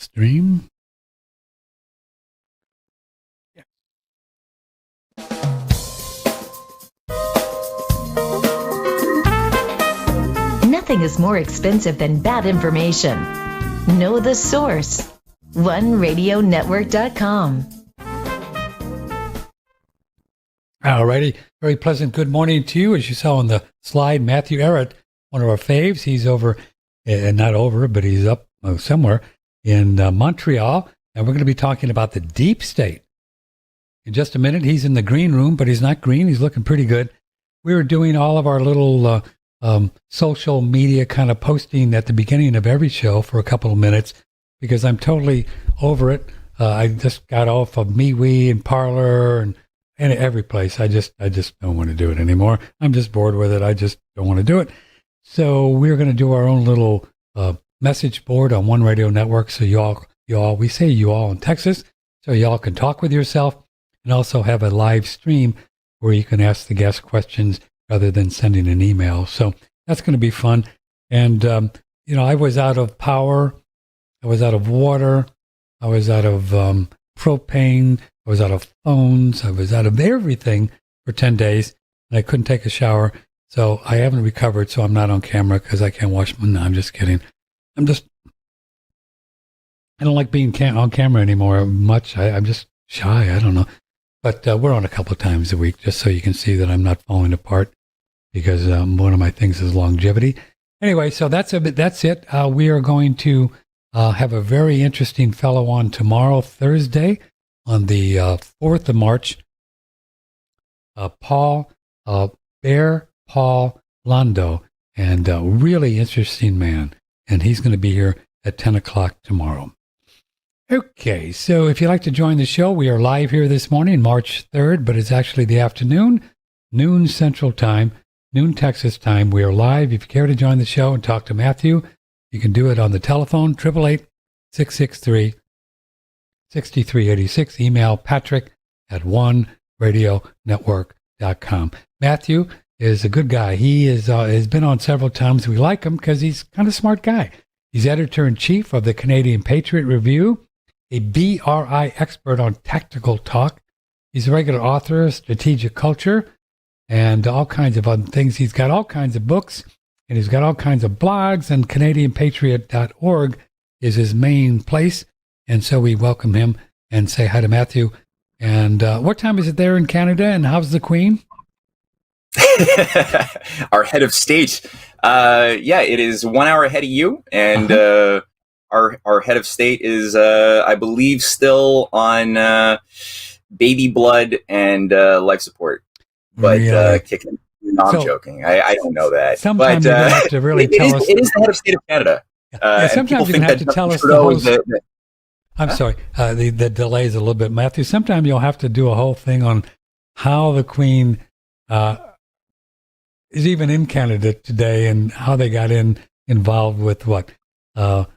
stream. Yeah. Nothing is more expensive than bad information. Know the source. OneRadioNetwork.com. All righty. Very pleasant good morning to you. As you saw on the slide, Mathew Ehret, one of our faves. He's over, not over, but he's up somewhere in Montreal. And we're going to be talking about the deep state. In just a minute, he's in the green room, but he's not green. He's looking pretty good. We were doing all of our little social media kind of posting at the beginning of every show for a couple of minutes because I'm totally over it. I just got off of MeWe and Parler and every place. I just don't want to do it anymore. I'm just bored with it. I just don't want to do it. So we're going to do our own little message board on One Radio Network. So y'all, we say you all in Texas, so y'all can talk with yourself and also have a live stream where you can ask the guest questions rather than sending an email. So that's going to be fun. And, I was out of power. I was out of water. I was out of propane. I was out of phones. I was out of everything for 10 days, and I couldn't take a shower. So I haven't recovered, so I'm not on camera because I can't wash my... No, I'm just kidding. I don't like being on camera anymore much. I'm just shy. I don't know. But we're on a couple of times a week just so you can see that I'm not falling apart because one of my things is longevity. Anyway, so that's it. We are going to have a very interesting fellow on tomorrow, Thursday, on the 4th of March, Paul Lando, and a really interesting man. And he's going to be here at 10 o'clock tomorrow. Okay, so if you'd like to join the show, we are live here this morning, March 3rd, but it's actually the afternoon, noon Central Time, noon Texas time. We are live. If you care to join the show and talk to Mathew, you can do it on the telephone, 888-663-6386. Email Patrick at OneRadioNetwork.com. Mathew is a good guy. He has been on several times. We like him because he's kind of a smart guy. He's editor-in-chief of the Canadian Patriot Review, a BRI expert on tactical talk. He's a regular author of strategic culture and all kinds of other things. He's got all kinds of books, and he's got all kinds of blogs, and CanadianPatriot.org is his main place. And so we welcome him and say hi to Mathew. And what time is it there in Canada, and how's the Queen? Our head of state. It is 1 hour ahead of you, and our head of state is, I believe, still on baby blood and life support. But kicking. No, I'm joking. I don't know that. Sometimes you have to really tell us. It is the head of state of Canada. Sometimes you have to tell us the whole. I'm sorry. The delay is a little bit, Mathew. Sometimes you'll have to do a whole thing on how the Queen is even in Canada today and how they got involved with what South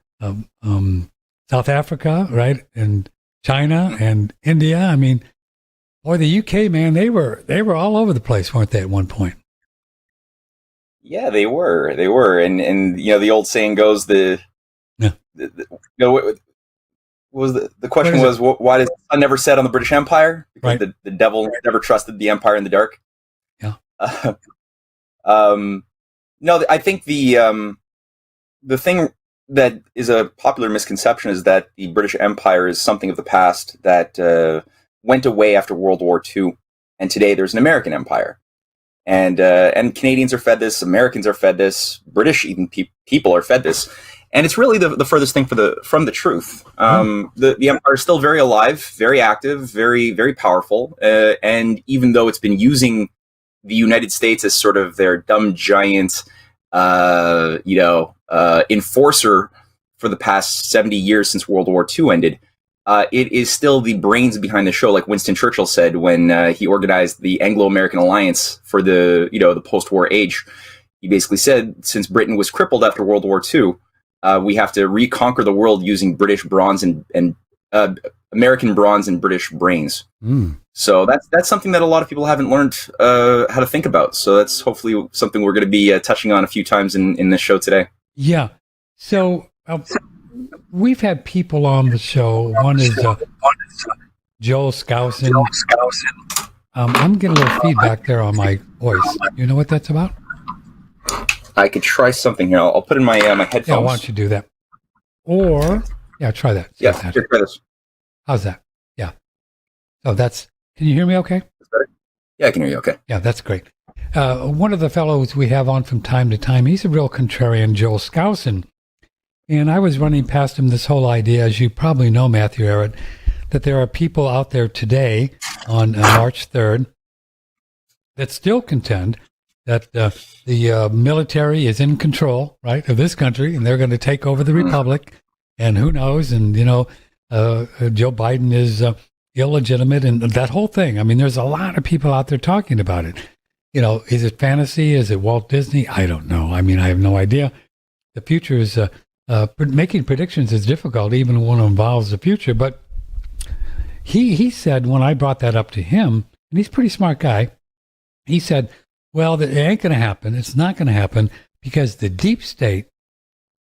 Africa, right, and China and India. I mean, boy, the UK, man, they were all over the place, weren't they, at one point? Yeah, they were, and the old saying goes, the question was, why does the sun never set on the British Empire? Because the devil never trusted the empire in the dark. Yeah. No, I think the thing that is a popular misconception is that the British Empire is something of the past that went away after World War II, and today there's an American empire, and Canadians are fed this, Americans are fed this, British even people are fed this, and it's really the furthest thing from the truth. The empire is still very alive, very active, very very powerful, and even though it's been using the United States as sort of their dumb giant, enforcer for the past 70 years since World War II ended, it is still the brains behind the show, like Winston Churchill said when he organized the Anglo-American Alliance for the post-war age. He basically said, since Britain was crippled after World War II, we have to reconquer the world using British bronze and American bronze and British brains. So that's something that a lot of people haven't learned how to think about. So that's hopefully something we're going to be touching on a few times in this show today. Yeah. So we've had people on the show. One is Joel Skousen. I'm getting a little feedback there on my voice. You know what that's about? I could try something here. I'll put in my my headphones. Yeah, why don't you do that? Or, try that. Yeah, here, try this. How's that? Yeah. So can you hear me okay? That's better. Yeah, I can hear you okay. Yeah, that's great. One of the fellows we have on from time to time, he's a real contrarian, Joel Skousen. And I was running past him this whole idea, as you probably know, Mathew Ehret, that there are people out there today on March 3rd that still contend that the military is in control, right, of this country, and they're going to take over the republic. And who knows? And, Joe Biden is illegitimate and that whole thing. I mean, there's a lot of people out there talking about it. Is it fantasy? Is it Walt Disney? I don't know. I mean, I have no idea. The future is making predictions is difficult, even when it involves the future. But he said, when I brought that up to him, and he's a pretty smart guy, he said, well, it ain't going to happen. It's not going to happen because the deep state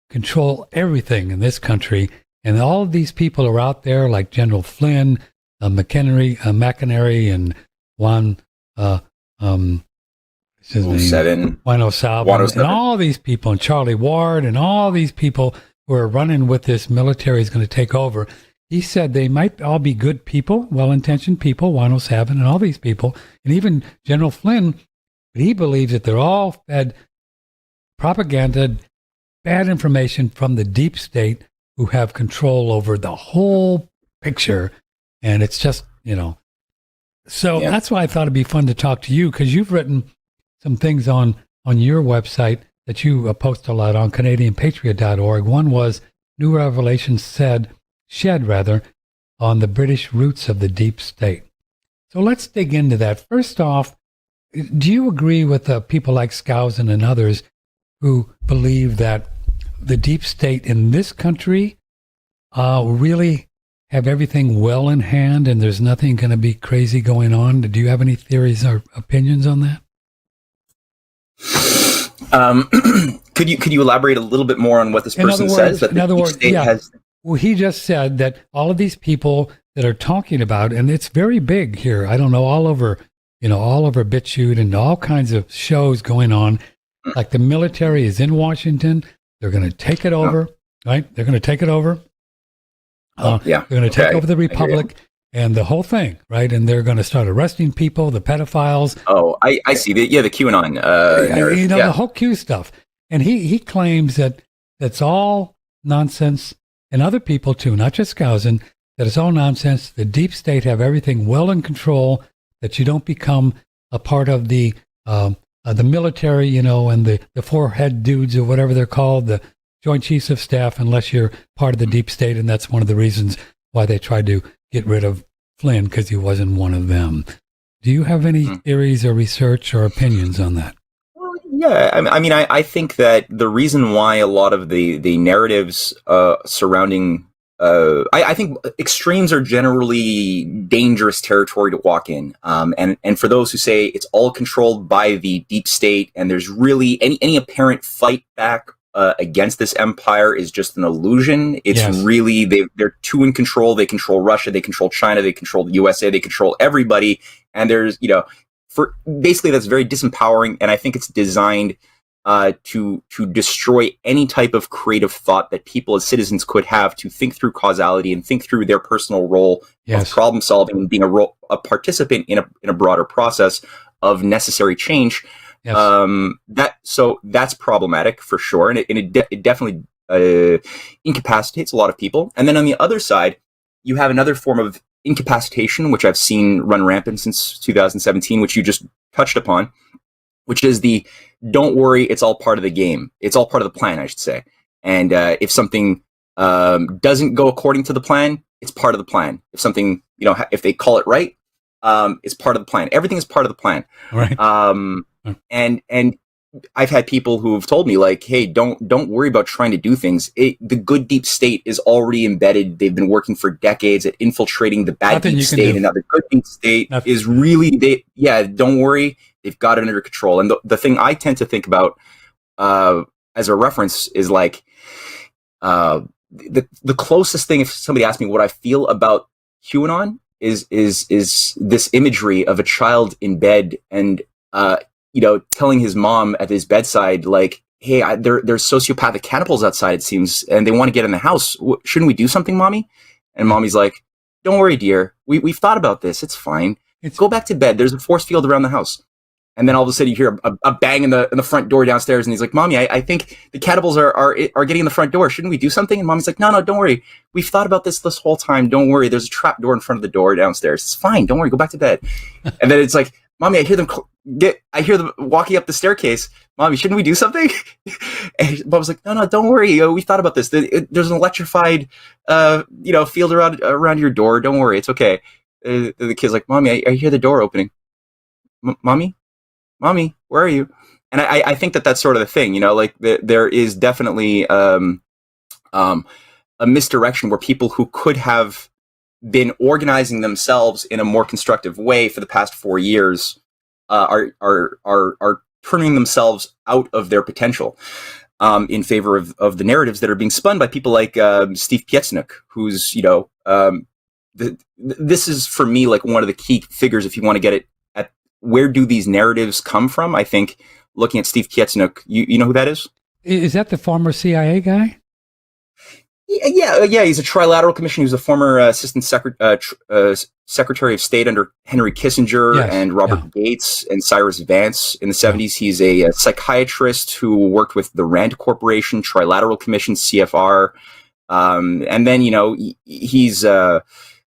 control everything in this country. And all of these people are out there like General Flynn, McInerney, and Juan, Juan O'Salvo, and all these people, and Charlie Ward, and all these people who are running with this military is going to take over. He said they might all be good people, well-intentioned people, Juan O'Salvo, and all these people, and even General Flynn. But he believes that they're all fed propaganda, bad information from the deep state who have control over the whole picture. And it's just, So that's why I thought it'd be fun to talk to you, because you've written some things on your website that you post a lot on, CanadianPatriot.org. One was New Revelations shed on the British roots of the deep state. So let's dig into that. First off, do you agree with people like Skousen and others who believe that the deep state in this country really have everything well in hand and there's nothing going to be crazy going on? Do you have any theories or opinions on that? Could you elaborate a little bit more on what this person says? That in other words, well, he just said that all of these people that are talking about, and it's very big here, I don't know, all over BitChute and all kinds of shows going on, like the military is in Washington, they're going to take it over, right? They're going to take it over. They're going to take over the republic and the whole thing, right? And they're going to start arresting people, the pedophiles. Oh, I see. The QAnon narrative. The whole Q stuff. And he claims that that's all nonsense, and other people too, not just Skousen, that it's all nonsense. The deep state have everything well in control, that you don't become a part of the military, and the four-head dudes or whatever they're called, the Joint Chiefs of Staff, unless you're part of the deep state. And that's one of the reasons why they tried to get rid of Flynn, because he wasn't one of them. Do you have any theories or research or opinions on that? Well, yeah, I think that the reason why a lot of the narratives surrounding I think extremes are generally dangerous territory to walk in. And for those who say it's all controlled by the deep state and there's really any apparent fight back against this empire is just an illusion. It's really, they're too in control. They control Russia, they control China, they control the USA, they control everybody. And there's, for basically that's very disempowering. And I think it's designed to destroy any type of creative thought that people as citizens could have to think through causality and think through their personal role of problem solving and being a participant in a broader process of necessary change. That's problematic for sure, and it definitely incapacitates a lot of people. And then on the other side, you have another form of incapacitation, which I've seen run rampant since 2017, which you just touched upon, which is the don't worry, it's all part of the game. It's all part of the plan, I should say. And if something doesn't go according to the plan, it's part of the plan. If something, if they call it right, it's part of the plan. Everything is part of the plan. Right. And I've had people who have told me, like, hey, don't worry about trying to do things. The good deep state is already embedded. They've been working for decades at infiltrating the bad deep state, and now the good deep state is really, don't worry, they've got it under control. And the thing I tend to think about as a reference is like the closest thing, if somebody asked me what I feel about QAnon, is this imagery of a child in bed and telling his mom at his bedside, like, hey, there's sociopathic cannibals outside, it seems, and they want to get in the house. Shouldn't we do something, Mommy? And Mommy's like, don't worry, dear. We've thought about this. It's fine. Go back to bed. There's a force field around the house. And then all of a sudden you hear a bang in the front door downstairs, and he's like, Mommy, I think the cannibals are getting in the front door. Shouldn't we do something? And Mommy's like, no, don't worry. We've thought about this whole time. Don't worry. There's a trap door in front of the door downstairs. It's fine. Don't worry. Go back to bed. And then it's like, Mommy, I hear them walking up the staircase. Mommy, shouldn't we do something? And Mom's like, no, don't worry. We thought about this. There's an electrified, field around your door. Don't worry. It's okay. The kid's like, Mommy, I hear the door opening. Mommy, where are you? And I think that's sort of the thing, like there is definitely a misdirection where people who could have been organizing themselves in a more constructive way for the past 4 years are turning themselves out of their potential in favor of the narratives that are being spun by people like Steve Piecnik, who's this is for me like one of the key figures if you want to get it at where do these narratives come from. I think looking at Steve Piecnik, you know who that is? Is that the former CIA guy? Yeah. He's a trilateral commissioner. He was a former assistant secretary of state under Henry Kissinger and Robert Gates and Cyrus Vance in the 70s. He's a psychiatrist who worked with the Rand Corporation, Trilateral Commission, CFR. And then, he's a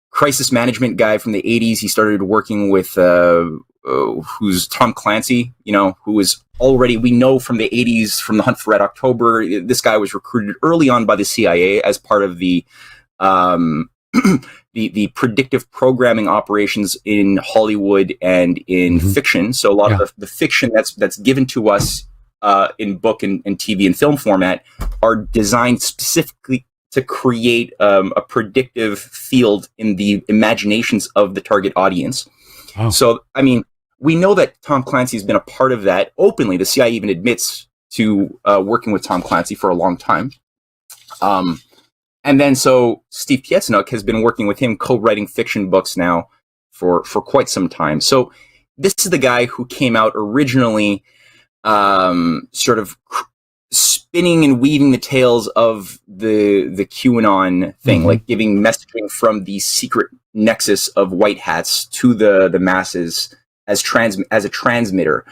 crisis management guy from the 80s. He started working with who's Tom Clancy, who is already, we know from the 80s, from the Hunt for Red October, this guy was recruited early on by the CIA as part of the the predictive programming operations in Hollywood and in fiction. So a lot of the fiction that's given to us in book and TV and film format are designed specifically to create a predictive field in the imaginations of the target audience. Oh. So, I mean, we know that Tom Clancy's been a part of that openly. The CIA even admits to working with Tom Clancy for a long time. And then so Steve Piecnik has been working with him co-writing fiction books now for quite some time. So this is the guy who came out originally sort of spinning and weaving the tales of the QAnon thing, like giving messaging from the secret nexus of white hats to the masses as a transmitter,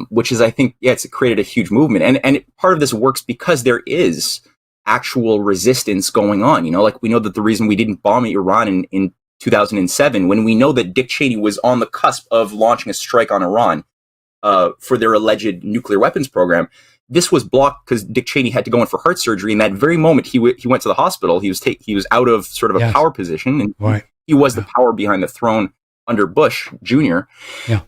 which is, I think, it's created a huge movement. And part of this works because there is actual resistance going on. Like we know that the reason we didn't bomb Iran in 2007, when we know that Dick Cheney was on the cusp of launching a strike on Iran for their alleged nuclear weapons program, this was blocked because Dick Cheney had to go in for heart surgery. In that very moment, he went to the hospital. He was out of sort of a power position, and he was the power behind the throne under Bush Jr.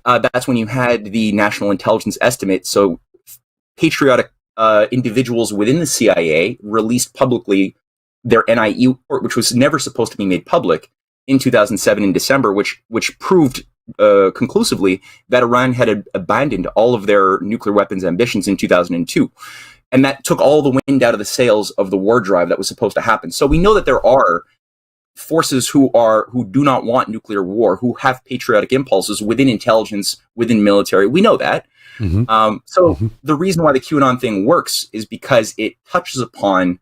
That's when you had the National Intelligence Estimate. So patriotic individuals within the CIA released publicly their NIE report, which was never supposed to be made public, in 2007 in December, which proved conclusively that Iran had abandoned all of their nuclear weapons ambitions in 2002. And that took all the wind out of the sails of the war drive that was supposed to happen. So we know that there are forces who do not want nuclear war, who have patriotic impulses within intelligence, within military. We know that. The reason why the QAnon thing works is because it touches upon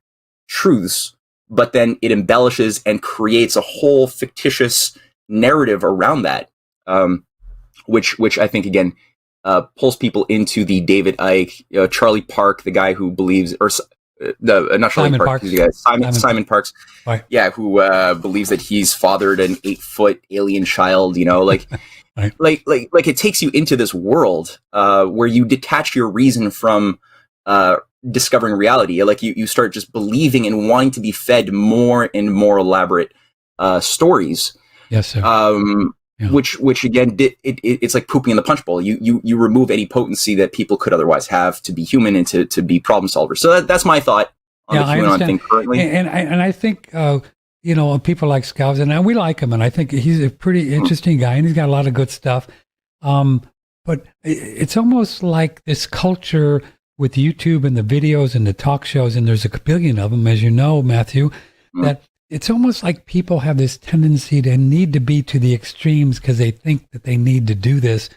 truths, but then it embellishes and creates a whole fictitious narrative around that. Which I think, again, pulls people into the David Icke, Charlie Park, the guy who believes, or not Charlie Park, Simon Parks, who believes that he's fathered an 8-foot alien child. Like it takes you into this world where you detach your reason from discovering reality. Like you start just believing and wanting to be fed more and more elaborate stories. Yes, sir. Which again, it's like pooping in the punch bowl. You remove any potency that people could otherwise have to be human and to be problem solvers. So that's my thought on the QAnon thing currently. And I think people like Scouts, and we like him, and I think he's a pretty interesting guy, and he's got a lot of good stuff. But it's almost like this culture with YouTube and the videos and the talk shows, and there's a billion of them, as you know, Matthew, that it's almost like people have this tendency to need to be to the extremes because they think that they need to do this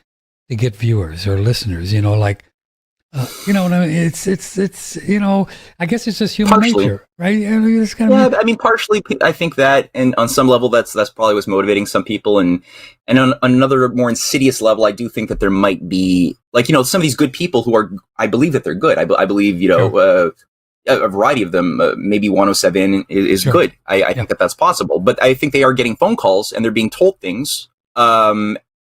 to get viewers or listeners, like, you know, it's, you know, I guess it's just human nature, right? I mean, it's I mean, partially, I think that, and on some level, that's probably what's motivating some people, and on another more insidious level, I do think that there might be, like, some of these good people who are, I believe that they're good. I believe, a variety of them, maybe 107 is good. I think that that's possible, but I think they are getting phone calls and they're being told things,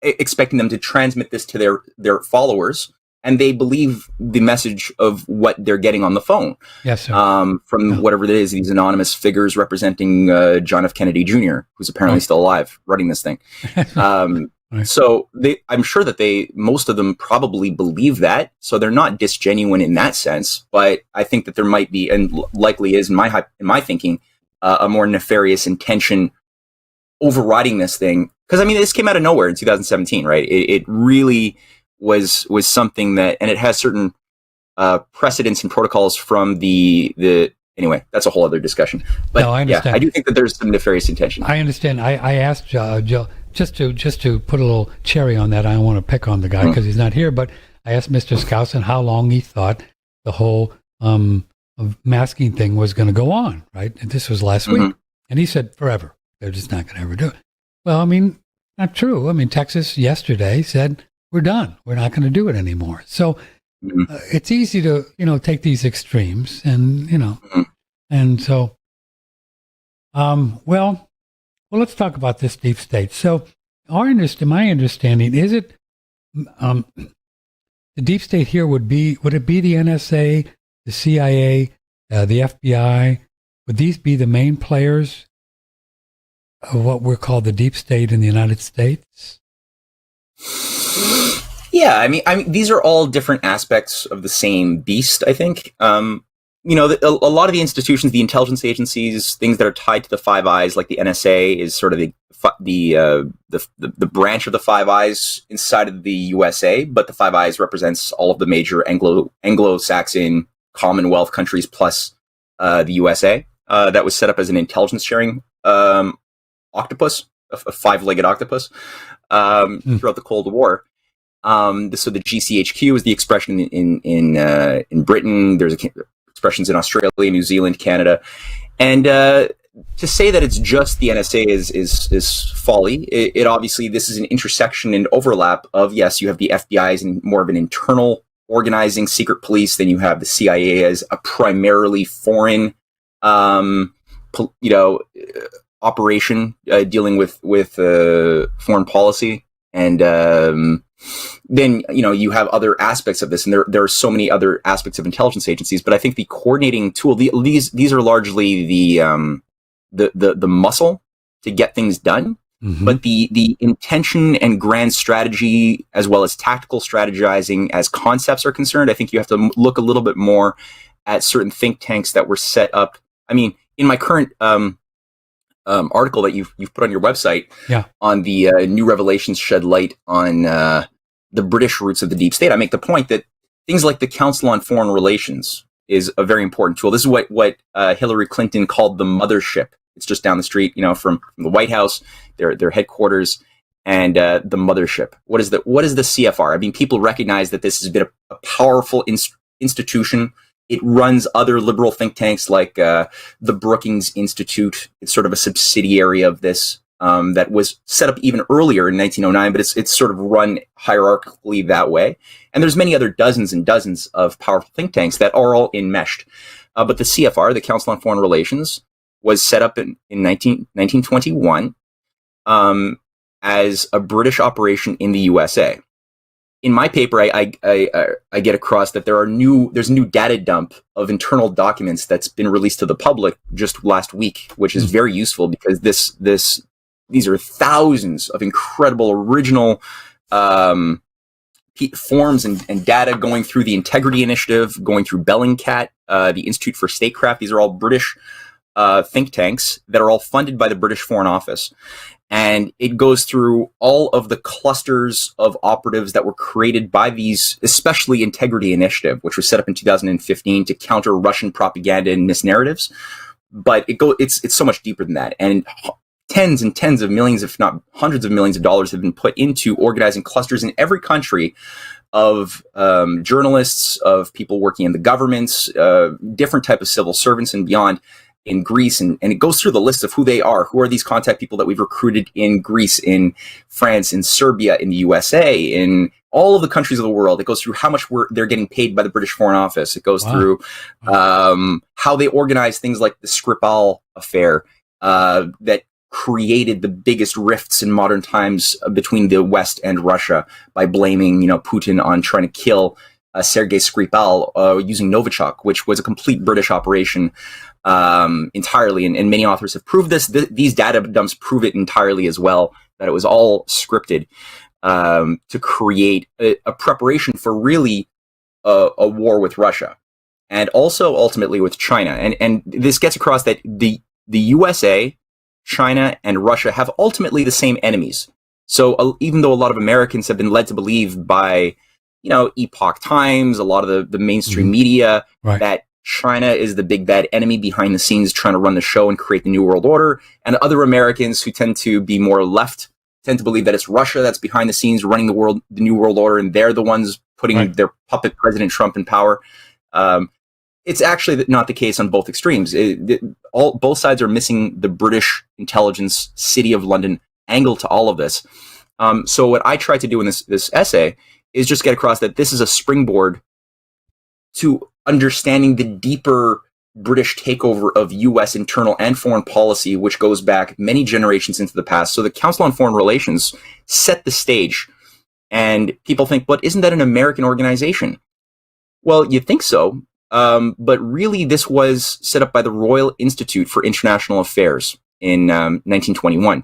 expecting them to transmit this to their followers. And they believe the message of what they're getting on the phone. Yes, sir. From whatever it is, these anonymous figures representing John F. Kennedy Jr., who's apparently still alive, running this thing. So I'm sure that most of them probably believe that. So they're not disgenuine in that sense. But I think that there might be, and likely is in my thinking, a more nefarious intention overriding this thing. Because I mean, this came out of nowhere in 2017, right? It really was something that, and it has certain precedents and protocols from the anyway, that's a whole other discussion. But no, I understand. I do think that there's some nefarious intention. I understand. I asked Joe, just to put a little cherry on that. I don't want to pick on the guy because he's not here, but I asked Mr. Skousen how long he thought the whole masking thing was going to go on, right? And this was last week. And he said forever. They're just not going to ever do it. Well, I mean, not true. I mean, Texas yesterday said, we're done. We're not going to do it anymore. So it's easy to, take these extremes and, and so, well, let's talk about this deep state. So my understanding is it, the deep state here would it be the NSA, the CIA, the FBI? Would these be the main players of what we're called the deep state in the United States? Yeah, I mean, these are all different aspects of the same beast, I think. A lot of the institutions, the intelligence agencies, things that are tied to the Five Eyes, like the NSA, is sort of the branch of the Five Eyes inside of the USA. But the Five Eyes represents all of the major Anglo-Saxon Commonwealth countries plus the USA. That was set up as an intelligence sharing octopus, a five-legged octopus, throughout the Cold War. So the GCHQ is the expression in Britain. There's expressions in Australia, New Zealand, Canada, and to say that it's just the NSA is folly. It obviously, this is an intersection and overlap of, yes, you have the FBI as more of an internal organizing secret police, then you have the CIA as a primarily foreign, operation dealing with foreign policy. And then you have other aspects of this, and there are so many other aspects of intelligence agencies. But I think the coordinating tool, these are largely the muscle to get things done. But the intention and grand strategy, as well as tactical strategizing as concepts are concerned, I think you have to look a little bit more at certain think tanks that were set up. I mean, in my current article that you've put on your website, on the new revelations shed light on the British roots of the deep state, I make the point that things like the Council on Foreign Relations is a very important tool. This is what Hillary Clinton called the mothership. It's just down the street, from the White House, their headquarters, and the mothership. What is the CFR? I mean, people recognize that this has been a powerful institution. It runs other liberal think tanks like the Brookings Institute. It's sort of a subsidiary of this that was set up even earlier in 1909, but it's sort of run hierarchically that way. And there's many other dozens and dozens of powerful think tanks that are all enmeshed. But the CFR, the Council on Foreign Relations, was set up in 1921 as a British operation in the USA. In my paper, I get across that there's a new data dump of internal documents that's been released to the public just last week, which is very useful because these are thousands of incredible original forms and data going through the Integrity Initiative, going through Bellingcat, the Institute for Statecraft. These are all British think tanks that are all funded by the British Foreign Office. And it goes through all of the clusters of operatives that were created by these, especially Integrity Initiative, which was set up in 2015 to counter Russian propaganda and misnarratives. But it's so much deeper than that. And tens and tens of millions, if not hundreds of millions of dollars have been put into organizing clusters in every country of journalists, of people working in the governments, different type of civil servants and beyond in Greece. And it goes through the list of who they are. Who are these contact people that we've recruited in Greece, in France, in Serbia, in the USA, in all of the countries of the world. It goes through how much they're getting paid by the British Foreign Office. It goes through how they organize things like the Skripal affair that created the biggest rifts in modern times between the West and Russia by blaming, Putin on trying to kill Sergei Skripal using Novichok, which was a complete British operation entirely. And many authors have proved this. These data dumps prove it entirely as well, that it was all scripted to create a preparation for really a war with Russia, and also ultimately with China. And this gets across that the USA, China, and Russia have ultimately the same enemies. So even though a lot of Americans have been led to believe by, Epoch Times, a lot of the mainstream media, that China is the big bad enemy behind the scenes trying to run the show and create the New World Order, and other Americans who tend to be more left tend to believe that it's Russia that's behind the scenes running the New World Order, and they're the ones putting their puppet President Trump in power. It's actually not the case on both extremes. Both sides are missing the British intelligence, City of London angle to all of this. So what I try to do in this essay is just get across that this is a springboard to understanding the deeper British takeover of U.S. internal and foreign policy, which goes back many generations into the past. So the Council on Foreign Relations set the stage, and people think, but isn't that an American organization? Well, you think so, but really this was set up by the Royal Institute for International Affairs in 1921,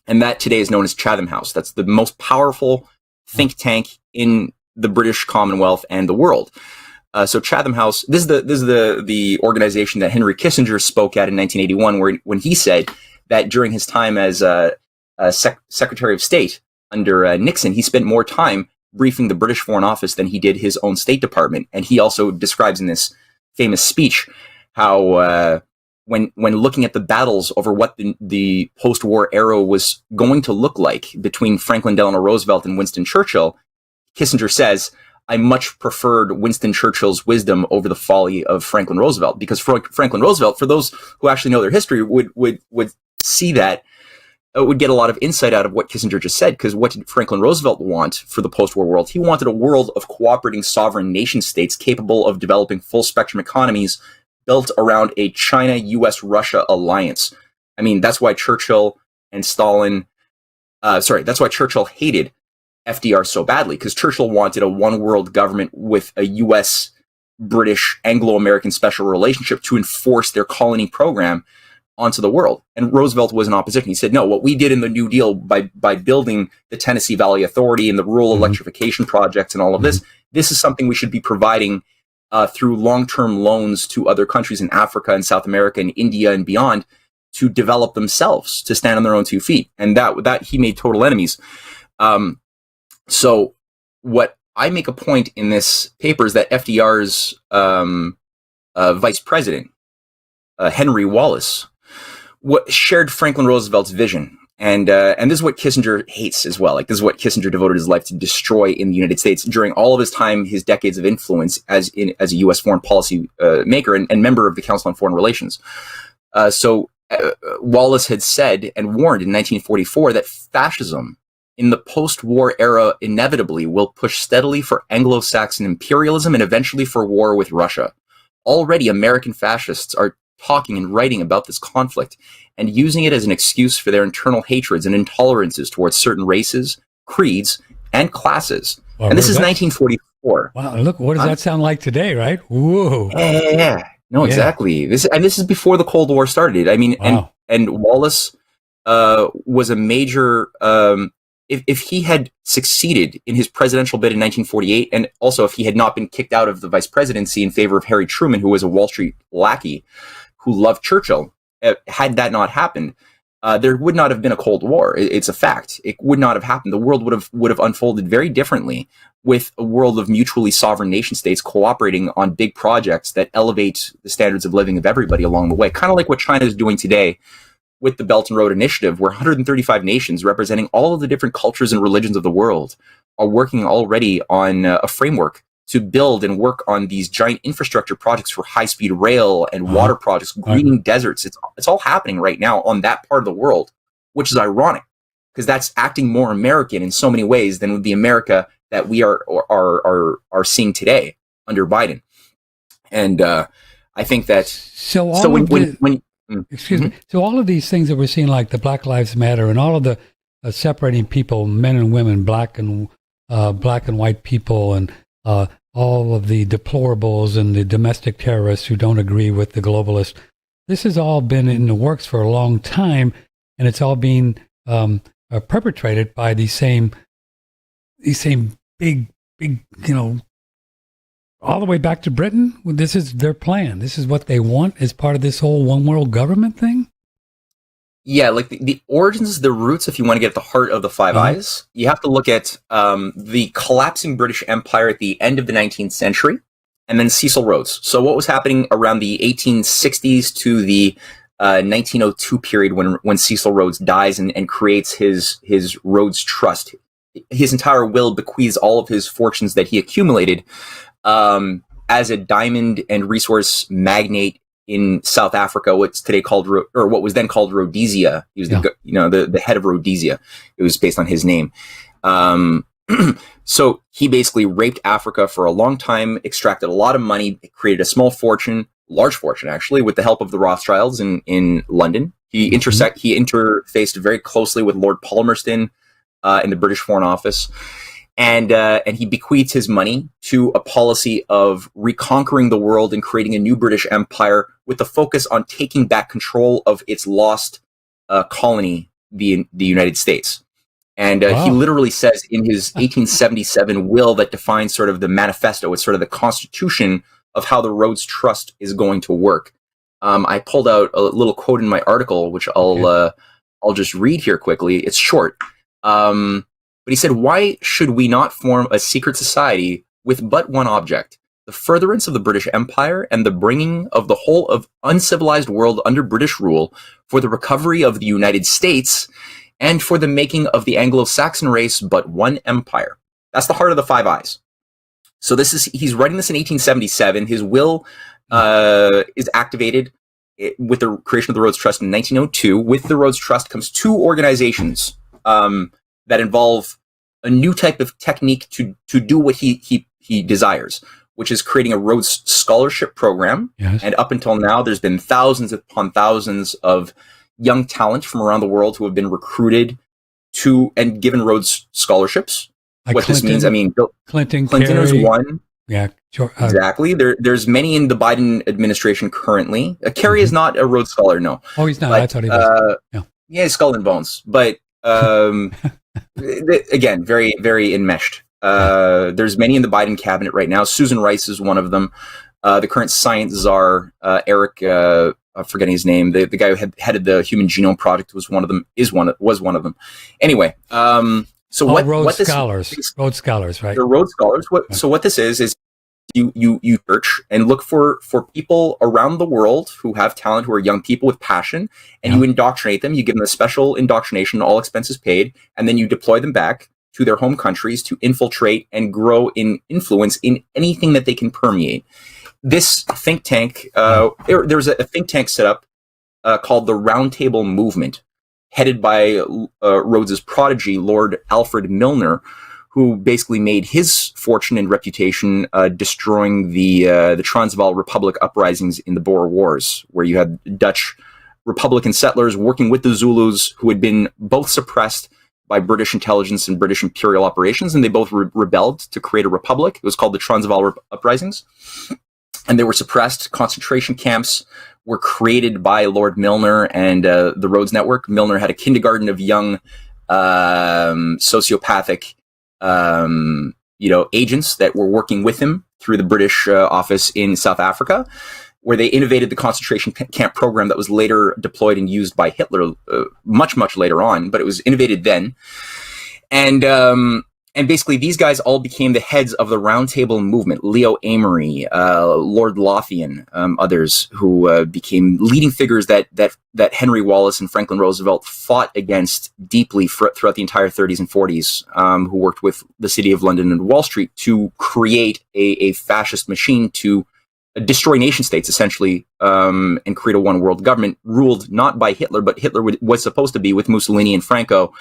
and that today is known as Chatham House. That's the most powerful think tank in the British Commonwealth and the world. So Chatham House, this is the organization that Henry Kissinger spoke at in 1981, when he said that during his time as Secretary of State under Nixon, he spent more time briefing the British Foreign Office than he did his own State Department. And he also describes in this famous speech how when looking at the battles over what the post-war era was going to look like between Franklin Delano Roosevelt and Winston Churchill, Kissinger says, I much preferred Winston Churchill's wisdom over the folly of Franklin Roosevelt, because Franklin Roosevelt, for those who actually know their history, would see that, would get a lot of insight out of what Kissinger just said. Because what did Franklin Roosevelt want for the post-war world? He wanted a world of cooperating sovereign nation states capable of developing full-spectrum economies built around a China-US-Russia alliance. I mean, that's why Churchill and Stalin, that's why Churchill hated FDR so badly, because Churchill wanted a one-world government with a U.S.-British Anglo-American special relationship to enforce their colony program onto the world. And Roosevelt was in opposition. He said, no, what we did in the New Deal by building the Tennessee Valley Authority and the rural electrification projects and all of this is something we should be providing through long-term loans to other countries in Africa and South America and India and beyond to develop themselves, to stand on their own 2 feet. And that he made total enemies. So what I make a point in this paper is that FDR's vice president, Henry Wallace, shared Franklin Roosevelt's vision. And this is what Kissinger hates as well. Like, this is what Kissinger devoted his life to destroy in the United States during all of his time, his decades of influence as a U.S. foreign policy maker and member of the Council on Foreign Relations. So Wallace had said and warned in 1944 that fascism in the post-war era inevitably will push steadily for Anglo-Saxon imperialism and eventually for war with Russia. Already, American fascists are talking and writing about this conflict and using it as an excuse for their internal hatreds and intolerances towards certain races, creeds, and classes. Well, and this is 1944. Wow, look, what does that sound like today, right? Whoa. Yeah. No, exactly. This is before the Cold War started. I mean, wow. and Wallace was a major... If he had succeeded in his presidential bid in 1948, and also if he had not been kicked out of the vice presidency in favor of Harry Truman, who was a Wall Street lackey who loved Churchill, had that not happened, there would not have been a Cold War. It's a fact. It would not have happened. The world would have unfolded very differently, with a world of mutually sovereign nation states cooperating on big projects that elevate the standards of living of everybody along the way. Kind of like what China is doing today with the Belt and Road Initiative, where 135 nations representing all of the different cultures and religions of the world are working already on a framework to build and work on these giant infrastructure projects for high-speed rail and water projects, greening deserts. It's all happening right now on that part of the world, which is ironic, because that's acting more American in so many ways than the America that we are seeing today under Biden. And I think that excuse me. So all of these things that we're seeing, like the Black Lives Matter and all of the separating people, men and women, black and white people, and all of the deplorables and the domestic terrorists who don't agree with the globalists. This has all been in the works for a long time, and it's all being perpetrated by these same big, all the way back to Britain. This is their plan. This is what they want as part of this whole one world government thing. Yeah, like the origins, the roots, if you want to get at the heart of the Five Eyes, you have to look at the collapsing British Empire at the end of the 19th century, and then Cecil Rhodes. So what was happening around the 1860s to the 1902 period when Cecil Rhodes dies and creates his Rhodes Trust. His entire will bequeaths all of his fortunes that he accumulated as a diamond and resource magnate in South Africa, what's today called, or what was then called Rhodesia. He was the head of Rhodesia. It was based on his name. So he basically raped Africa for a long time, extracted a lot of money, created a small fortune, large fortune actually, with the help of the Rothschilds in London. He interfaced very closely with Lord Palmerston in the British Foreign Office. And he bequeathed his money to a policy of reconquering the world and creating a new British Empire with the focus on taking back control of its lost colony, the United States. And he literally says in his 1877 will that defines sort of the manifesto, it's sort of the constitution of how the Rhodes Trust is going to work. I pulled out a little quote in my article, which I'll just read here quickly. It's short. But he said, "Why should we not form a secret society with but one object, the furtherance of the British Empire and the bringing of the whole of uncivilized world under British rule, for the recovery of the United States, and for the making of the Anglo-Saxon race but one empire?" That's the heart of the Five Eyes. So he's writing this in 1877. His will is activated with the creation of the Rhodes Trust in 1902. With the Rhodes Trust comes two organizations that involve a new type of technique to do what he desires, which is creating a Rhodes Scholarship program. Yes. And up until now, there's been thousands upon thousands of young talent from around the world who have been recruited to and given Rhodes Scholarships. Like what Clinton, this means, I mean, Clinton is one. Yeah, sure. Exactly. There's many in the Biden administration currently. Kerry is not a Rhodes Scholar, no. Oh, he's not. But, I thought he was. Yeah, skull and bones. But again, very, very enmeshed. There's many in the Biden cabinet right now. Susan Rice is one of them. The current science czar, Ehret, I'm forgetting his name. The guy who headed the Human Genome Project was one of them. Was one of them. Anyway, so Rhodes Scholars, right? The Rhodes Scholars. So what this is you search and look for people around the world who have talent, who are young people with passion, and you indoctrinate them. You give them a special indoctrination, all expenses paid, and then you deploy them back to their home countries to infiltrate and grow in influence in anything that they can permeate. This think tank, there's a think tank set up called the Round Table Movement, headed by Rhodes's prodigy, Lord Alfred Milner, who basically made his fortune and reputation destroying the Transvaal Republic uprisings in the Boer Wars, where you had Dutch Republican settlers working with the Zulus, who had been both suppressed by British intelligence and British imperial operations, and they both rebelled to create a republic. It was called the Transvaal uprisings, and they were suppressed. Concentration camps were created by Lord Milner and the Rhodes Network. Milner had a kindergarten of young sociopathic agents that were working with him through the British office in South Africa. where they innovated the concentration camp program that was later deployed and used by Hitler much, much later on, but it was innovated then. And basically, these guys all became the heads of the Round Table movement. Leo Amory, Lord Lothian, others who became leading figures that Henry Wallace and Franklin Roosevelt fought against deeply throughout the entire 30s and 40s, who worked with the City of London and Wall Street to create a fascist machine to destroy nation states, essentially, and create a one world government ruled not by Hitler, but Hitler was supposed to be, with Mussolini and Franco,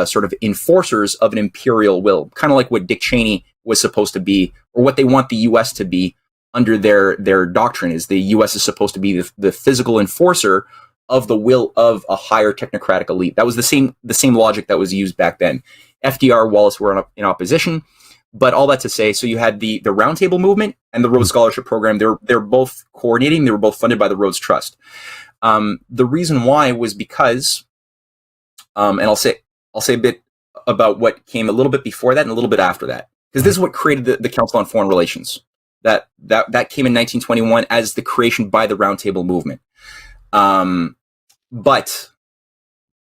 sort of enforcers of an imperial will, kind of like what Dick Cheney was supposed to be, or what they want the U.S. to be under their doctrine. Is the U.S. is supposed to be the physical enforcer of the will of a higher technocratic elite. That was the same logic that was used back then. FDR, Wallace were in opposition. But all that to say, so you had the Round Table movement and the Rhodes Scholarship Program. They're both coordinating. They were both funded by the Rhodes Trust. The reason why was because, and I'll say a bit about what came a little bit before that and a little bit after that, because this is what created the Council on Foreign Relations. That came in 1921 as the creation by the Round Table movement. But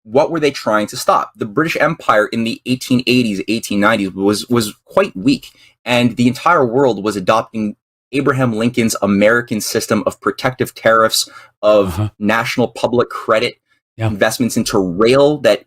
what were they trying to stop? The British Empire in the 1880s, 1890s was quite weak, and the entire world was adopting Abraham Lincoln's American system of protective tariffs, of national public credit, investments into rail that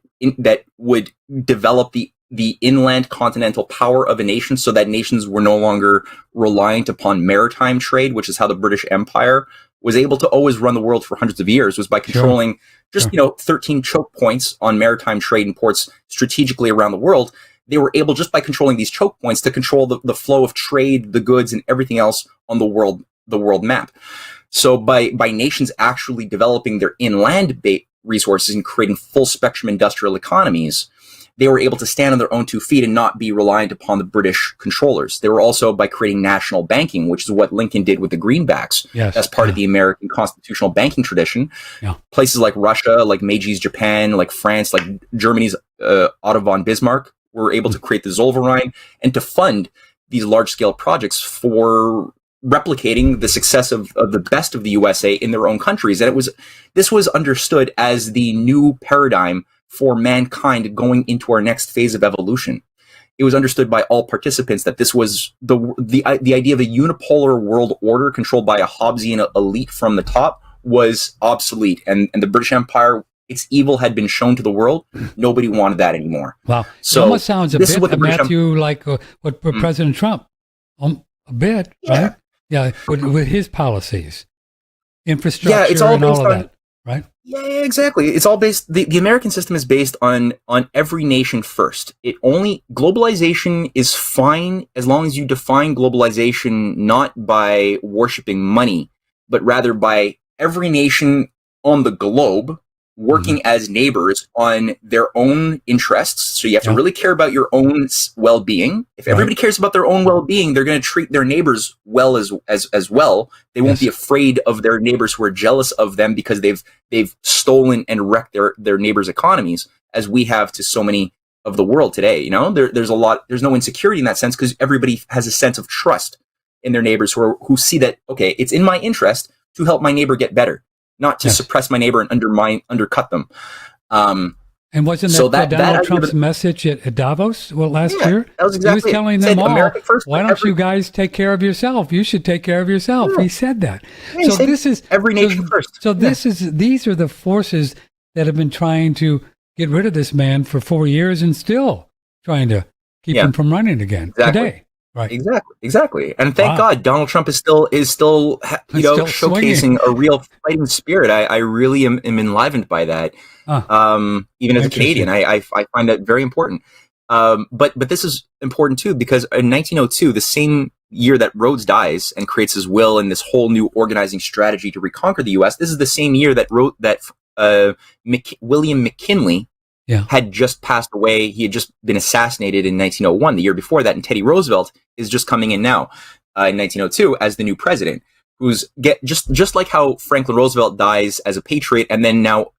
would develop the inland continental power of a nation, so that nations were no longer reliant upon maritime trade, which is how the British Empire was able to always run the world for hundreds of years, was by controlling 13 choke points on maritime trade and ports strategically around the world. They were able, just by controlling these choke points, to control the flow of trade, the goods, and everything else on the world map. So by nations actually developing their inland resources and creating full spectrum industrial economies, they were able to stand on their own 2 feet and not be reliant upon the British controllers. They were also by creating national banking, which is what Lincoln did with the greenbacks. As part of the American constitutional banking tradition. Places like Russia, like Meiji Japan, like France, like Germany's Otto von Bismarck were able to create the Zollverein and to fund these large-scale projects for replicating the success of the best of the USA in their own countries. And this was understood as the new paradigm for mankind going into our next phase of evolution. It was understood by all participants that this was the idea of a unipolar world order controlled by a Hobbesian elite from the top was obsolete, and the British Empire, its evil had been shown to the world. Nobody wanted that anymore. Wow. So it almost sounds a bit, Mathew, like what President Trump, a bit, right? Yeah, with his policies, infrastructure, it's all and all based of on that, right? Yeah, exactly. It's all based. The American system is based on every nation first. Globalization is fine as long as you define globalization not by worshiping money, but rather by every nation on the globe working as neighbors on their own interests. So you have to really care about your own well-being. If everybody cares about their own well-being, they're going to treat their neighbors well as well. They won't be afraid of their neighbors who are jealous of them because they've stolen and wrecked their neighbors' economies, as we have to so many of the world today. You know, there's no insecurity in that sense because everybody has a sense of trust in their neighbors who see that, okay, it's in my interest to help my neighbor get better, not to suppress my neighbor and undercut them. And wasn't that Donald Trump's message at Davos last year? That was exactly. He was telling them all, why don't you guys take care of yourself? You should take care of yourself. He said that. Yeah, so this is every nation first. So these are the forces that have been trying to get rid of this man for 4 years and still trying to keep him from running again today. Right. Exactly. And thank God Donald Trump is still showcasing a real fighting spirit. I really am enlivened by that. Even as a Canadian, I find that very important. But this is important too, because in 1902, the same year that Rhodes dies and creates his will and this whole new organizing strategy to reconquer the U.S., this is the same year that William McKinley had just passed away. He had just been assassinated in 1901, the year before that, and Teddy Roosevelt is just coming in now in 1902 as the new president, who's just like how Franklin Roosevelt dies as a patriot, and then now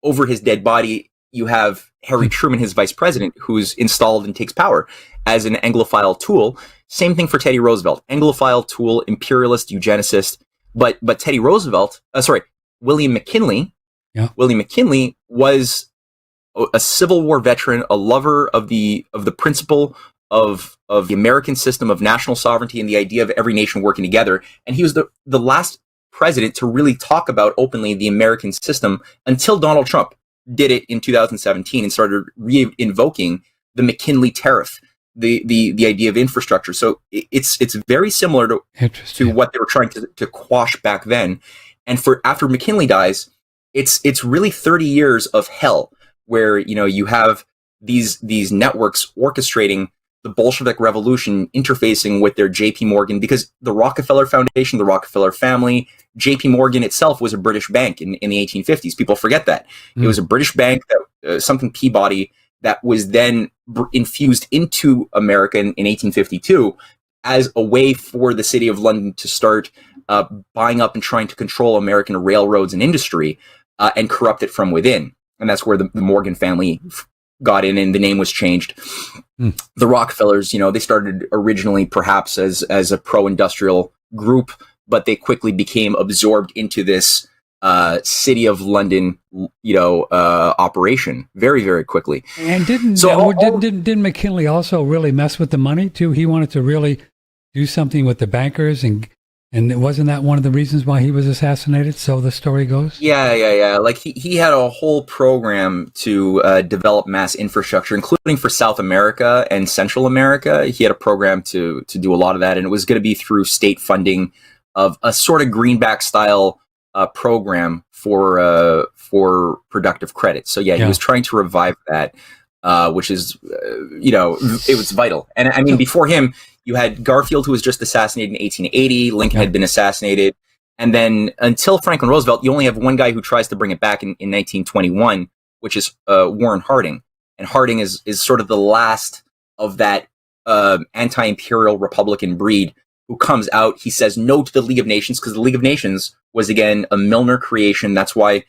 over his dead body you have Harry Truman, his vice president, who's installed and takes power as an Anglophile tool. Same thing for Teddy Roosevelt, Anglophile tool, imperialist, eugenicist, But Teddy Roosevelt, William McKinley, Yeah. William McKinley was a Civil War veteran, a lover of the principle of the American system of national sovereignty and the idea of every nation working together. And he was the last president to really talk about openly the American system until Donald Trump did it in 2017 and started re-invoking the McKinley tariff, the idea of infrastructure. So it's very similar to what they were trying to quash back then. And after McKinley dies, it's really 30 years of hell, where you have these networks orchestrating the Bolshevik Revolution, interfacing with their J.P. Morgan, because the Rockefeller Foundation, the Rockefeller family, J.P. Morgan itself was a British bank in the 1850s. People forget that. It was a British bank, that something Peabody, that was then infused into America in 1852 as a way for the City of London to start buying up and trying to control American railroads and industry and corrupt it from within. And that's where the Morgan family got in, and the name was changed. The Rockefellers, they started originally perhaps as a pro-industrial group, but they quickly became absorbed into this City of London, operation very, very quickly. And didn't McKinley also really mess with the money too? He wanted to really do something with the bankers, and wasn't that one of the reasons why he was assassinated? So the story goes. Yeah. Like he had a whole program to develop mass infrastructure, including for South America and Central America. He had a program to do a lot of that, and it was going to be through state funding of a sort of greenback style program for productive credit. So he was trying to revive that, which is it was vital. And I mean, before him, you had Garfield, who was just assassinated in 1880. Lincoln had been assassinated. And then until Franklin Roosevelt, you only have one guy who tries to bring it back in 1921, which is Warren Harding. And Harding is sort of the last of that anti-imperial Republican breed who comes out. He says no to the League of Nations, because the League of Nations was, again, a Milner creation. That's why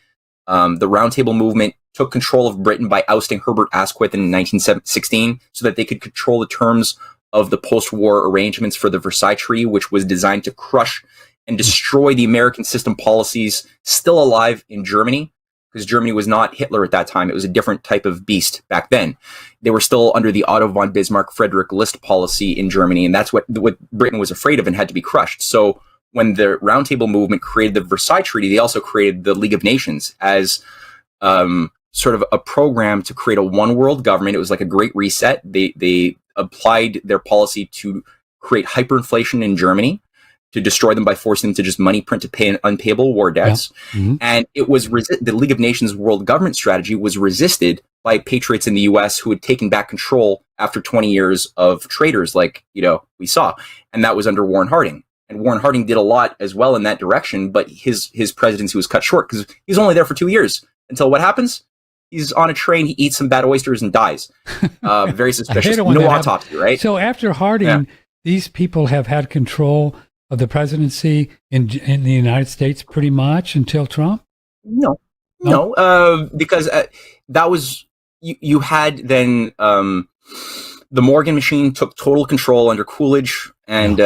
the Round Table movement took control of Britain by ousting Herbert Asquith in 1916 so that they could control the terms of the post-war arrangements for the Versailles Treaty, which was designed to crush and destroy the American system policies still alive in Germany, because Germany was not Hitler at that time. It was a different type of beast back then. They were still under the Otto von Bismarck, Frederick List policy in Germany, and that's what Britain was afraid of and had to be crushed. So when the Round Table movement created the Versailles Treaty, they also created the League of Nations as sort of a program to create a one-world government. It was like a great reset. They applied their policy to create hyperinflation in Germany, to destroy them by forcing them to just money print to pay unpayable war debts. Yeah. Mm-hmm. And it was the League of Nations world government strategy was resisted by patriots in the US who had taken back control after 20 years of traitors like, we saw. And that was under Warren Harding. And Warren Harding did a lot as well in that direction, but his presidency was cut short because he was only there for 2 years until what happens? He's on a train, he eats some bad oysters and dies. Very suspicious. No autopsy, right? So after Harding, these people have had control of the presidency in the United States pretty much until Trump? No, because that was, you had then the Morgan machine took total control under Coolidge and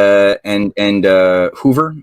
Hoover.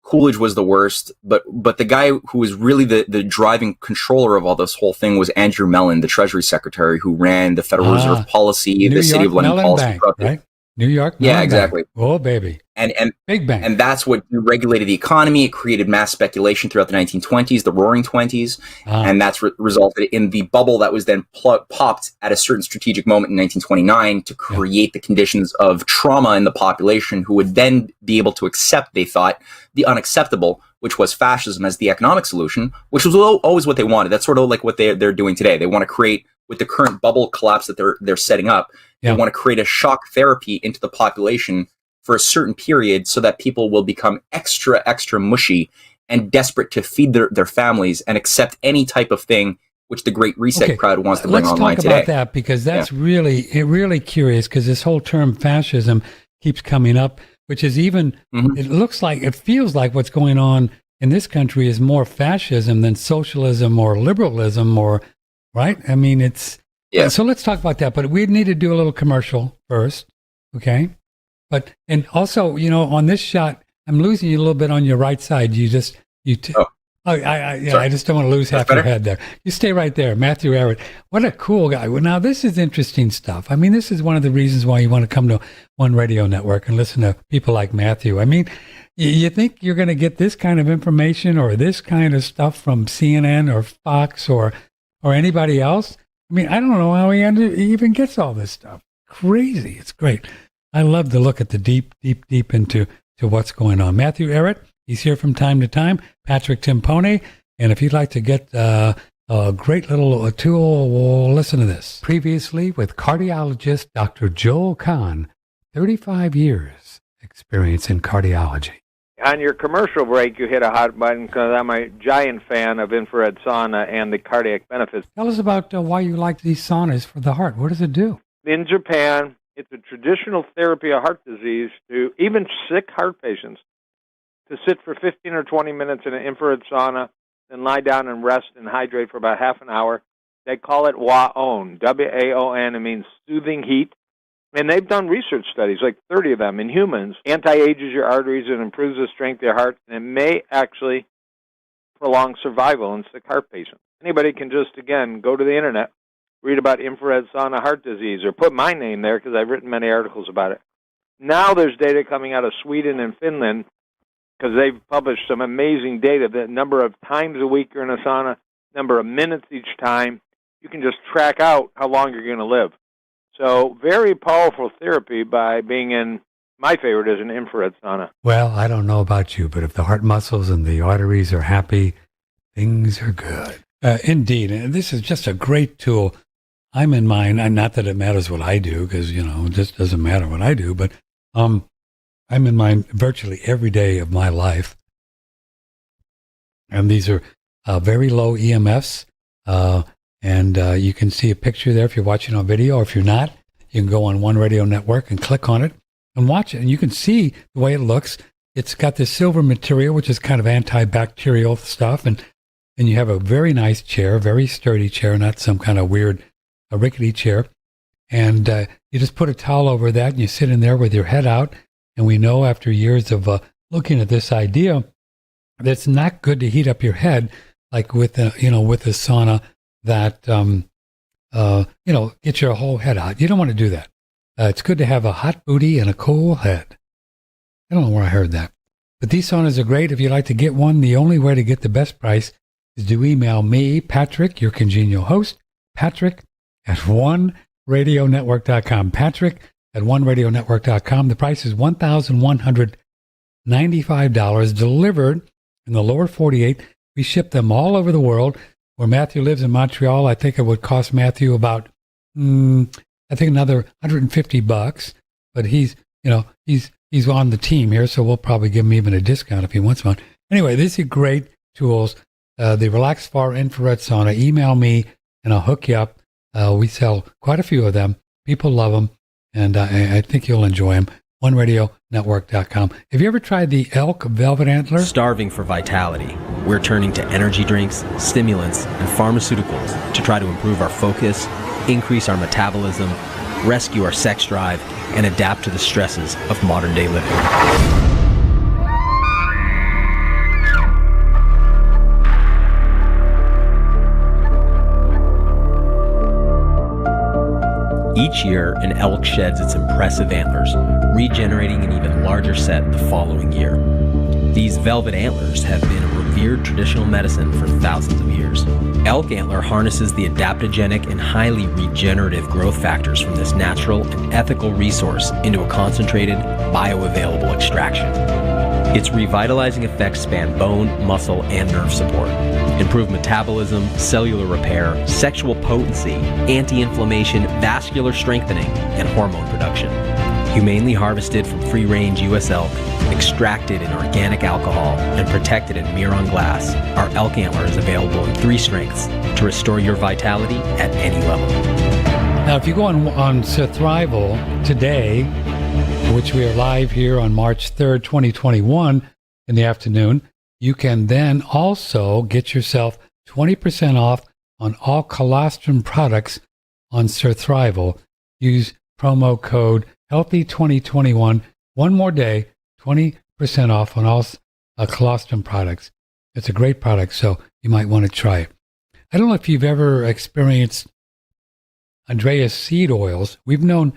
Coolidge was the worst, but the guy who was really the driving controller of all this whole thing was Andrew Mellon, the Treasury Secretary, who ran the Federal Reserve policy, the City of London policy. Bank, right? New York Mellon exactly. Bank. Oh, baby. And big bank. And that's what regulated the economy. It created mass speculation throughout the 1920s, the Roaring Twenties, and that's resulted in the bubble that was then popped at a certain strategic moment in 1929 to create the conditions of trauma in the population, who would then be able to accept, they thought, the unacceptable, which was fascism as the economic solution, which was always what they wanted. That's sort of like what they're doing today. They want to create, with the current bubble collapse that they're setting up, they want to create a shock therapy into the population for a certain period so that people will become extra mushy and desperate to feed their families and accept any type of thing which the Great Reset crowd wants to bring online today. Let's talk about that, because that's really curious, because this whole term fascism keeps coming up, which is even, it feels like what's going on in this country is more fascism than socialism or liberalism, or, right? I mean, it's, so let's talk about that, but we need to do a little commercial first, okay? And also, on this shot, I'm losing you a little bit on your right side. I just don't want to lose half your head there. You stay right there. Mathew Ehret. What a cool guy. Well, now, this is interesting stuff. I mean, this is one of the reasons why you want to come to One Radio Network and listen to people like Mathew. I mean, you think you're going to get this kind of information or this kind of stuff from CNN or Fox or anybody else? I mean, I don't know how he even gets all this stuff. Crazy. It's great. I love to look at the deep into what's going on. Mathew Ehret, he's here from time to time. Patrick Timpone. And if you'd like to get a great little tool, we'll listen to this. Previously with cardiologist Dr. Joel Kahn, 35 years experience in cardiology. On your commercial break, you hit a hot button because I'm a giant fan of infrared sauna and the cardiac benefits. Tell us about why you like these saunas for the heart. What does it do? In Japan, it's a traditional therapy of heart disease to even sick heart patients to sit for 15 or 20 minutes in an infrared sauna, then lie down and rest and hydrate for about half an hour. They call it WAON, W-A-O-N. It means soothing heat. And they've done research studies, like 30 of them in humans. Anti-ages your arteries and improves the strength of your heart, and it may actually prolong survival in sick heart patients. Anybody can just, again, go to the internet, read about infrared sauna heart disease, or put my name there because I've written many articles about it. Now there's data coming out of Sweden and Finland because they've published some amazing data. The number of times a week you're in a sauna, number of minutes each time, you can just track out how long you're going to live. So very powerful therapy by being in, my favorite is an infrared sauna. Well, I don't know about you, but if the heart muscles and the arteries are happy, things are good. Indeed. And this is just a great tool. I'm in mine, and not that it matters what I do, because, it just doesn't matter what I do, but I'm in mine virtually every day of my life. And these are very low EMFs. And you can see a picture there if you're watching on video, or if you're not, you can go on One Radio Network and click on it and watch it. And you can see the way it looks. It's got this silver material, which is kind of antibacterial stuff. And you have a very nice chair, very sturdy chair, not some kind of weird rickety chair. And you just put a towel over that and you sit in there with your head out. And we know after years of looking at this idea that it's not good to heat up your head like with a sauna. That, get your whole head out. You don't want to do that. It's good to have a hot booty and a cool head. I don't know where I heard that. But these saunas are great. If you'd like to get one, the only way to get the best price is to email me, Patrick, your congenial host, Patrick at oneradionetwork.com. Patrick at oneradionetwork.com. The price is $1,195 delivered in the lower 48. We ship them all over the world. Where Mathew lives in Montreal, I think it would cost Mathew about, another $150. But he's on the team here, so we'll probably give him even a discount if he wants one. Anyway, these are great tools. The Relax Far Infrared Sauna. Email me, and I'll hook you up. We sell quite a few of them. People love them, and I think you'll enjoy them. OneRadioNetwork.com. Have you ever tried the elk velvet antler? Starving for vitality, we're turning to energy drinks, stimulants, and pharmaceuticals to try to improve our focus, increase our metabolism, rescue our sex drive, and adapt to the stresses of modern-day living. Each year, an elk sheds its impressive antlers, regenerating an even larger set the following year. These velvet antlers have been a revered traditional medicine for thousands of years. Elk antler harnesses the adaptogenic and highly regenerative growth factors from this natural and ethical resource into a concentrated, bioavailable extraction. Its revitalizing effects span bone, muscle, and nerve support, improve metabolism, cellular repair, sexual potency, anti-inflammation, vascular strengthening, and hormone production. Humanely harvested from free-range U.S. elk, extracted in organic alcohol, and protected in Miron glass, our elk antler is available in 3 strengths to restore your vitality at any level. Now, if you go on Survival today, which we are live here on March 3rd, 2021 in the afternoon, you can then also get yourself 20% off on all colostrum products on Survival. Use promo code HEALTHY2021. One more day, 20% off on all colostrum products. It's a great product, so you might want to try it. I don't know if you've ever experienced Andreas seed oils. We've known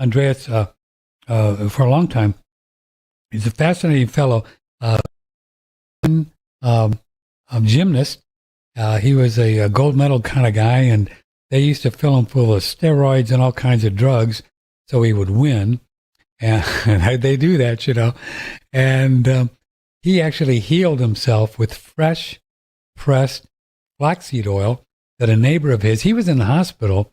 Andreas for a long time. He's a fascinating fellow. Gymnast. He was a gold medal kind of guy, and they used to fill him full of steroids and all kinds of drugs so he would win. And they do that, And he actually healed himself with fresh pressed flaxseed oil that a neighbor of his, he was in the hospital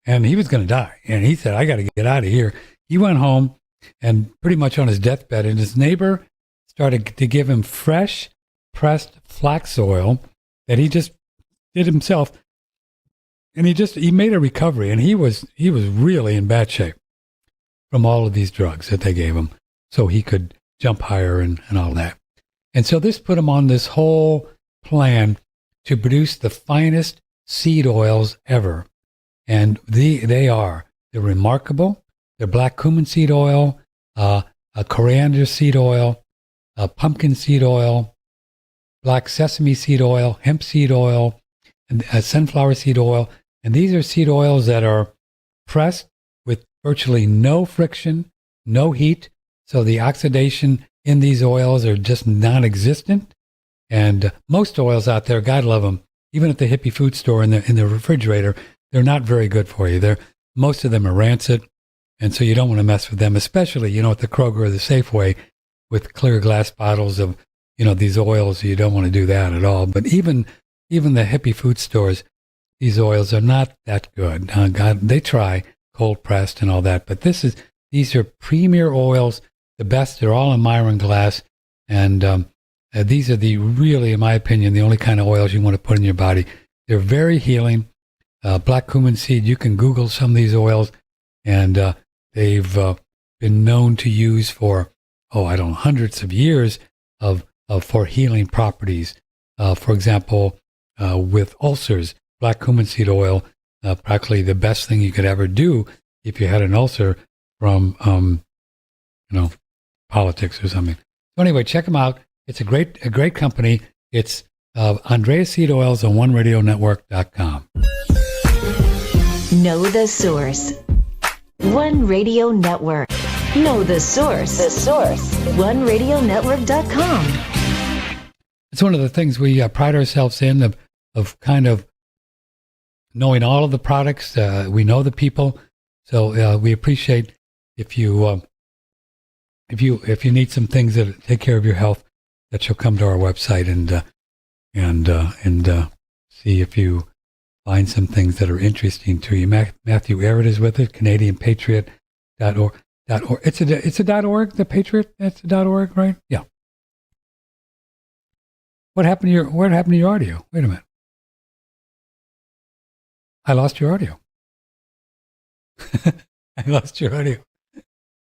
and he was going to die. And he said, I got to get out of here. He went home and pretty much on his deathbed, and his neighbor started to give him fresh pressed flax oil that he just did himself. And he made a recovery, and he was really in bad shape from all of these drugs that they gave him so he could jump higher and all that. And so this put him on this whole plan to produce the finest seed oils ever. And they're remarkable. They're black cumin seed oil, a coriander seed oil, a pumpkin seed oil, black sesame seed oil, hemp seed oil, and sunflower seed oil. And these are seed oils that are pressed with virtually no friction, no heat. So the oxidation in these oils are just non-existent. And most oils out there, God love them, even at the hippie food store in the refrigerator, they're not very good for you. Most of them are rancid. And so you don't want to mess with them, especially, at the Kroger or the Safeway with clear glass bottles of, these oils. You don't want to do that at all. But even the hippie food stores, these oils are not that good. God, they try cold pressed and all that, but these are premier oils, the best. They're all in Myron glass, and these are really, in my opinion, the only kind of oils you want to put in your body. They're very healing. Black cumin seed, you can Google some of these oils, and they've been known to use for, hundreds of years for healing properties. For example, with ulcers, black cumin seed oil, practically the best thing you could ever do if you had an ulcer from, politics or something. So anyway, check them out. It's a great company. It's Andreas Seed Oils on OneRadioNetwork.com. Know the source. One Radio Network. Know the source. The source. OneRadioNetwork.com. It's one of the things we pride ourselves in of kind of knowing all of the products. We know the people, so we appreciate if you need some things that take care of your health, that you'll come to our website and see if you find some things that are interesting to you. Mathew Ehret is with it, CanadianPatriot.org. It's a .org, the Patriot. That's a .org, right? Yeah. What happened to your audio? Wait a minute. I lost your audio. I lost your audio.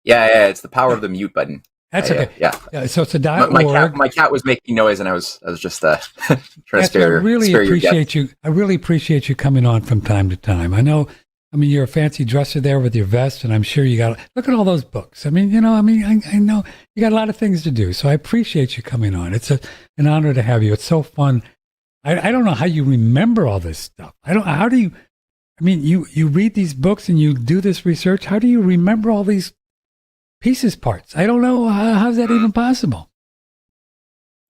Yeah, it's the power of the mute button. That's okay. Yeah. So it's a .org. My cat was making noise, and I was just trying to spare. I really appreciate you. I really appreciate you coming on from time to time. I know. You're a fancy dresser there with your vest, and I'm sure you got. Look at all those books. I know you got a lot of things to do. So I appreciate you coming on. It's an honor to have you. It's so fun. I don't know how you remember all this stuff. How do you? You read these books and you do this research. How do you remember all these parts? I don't know. How's that even possible?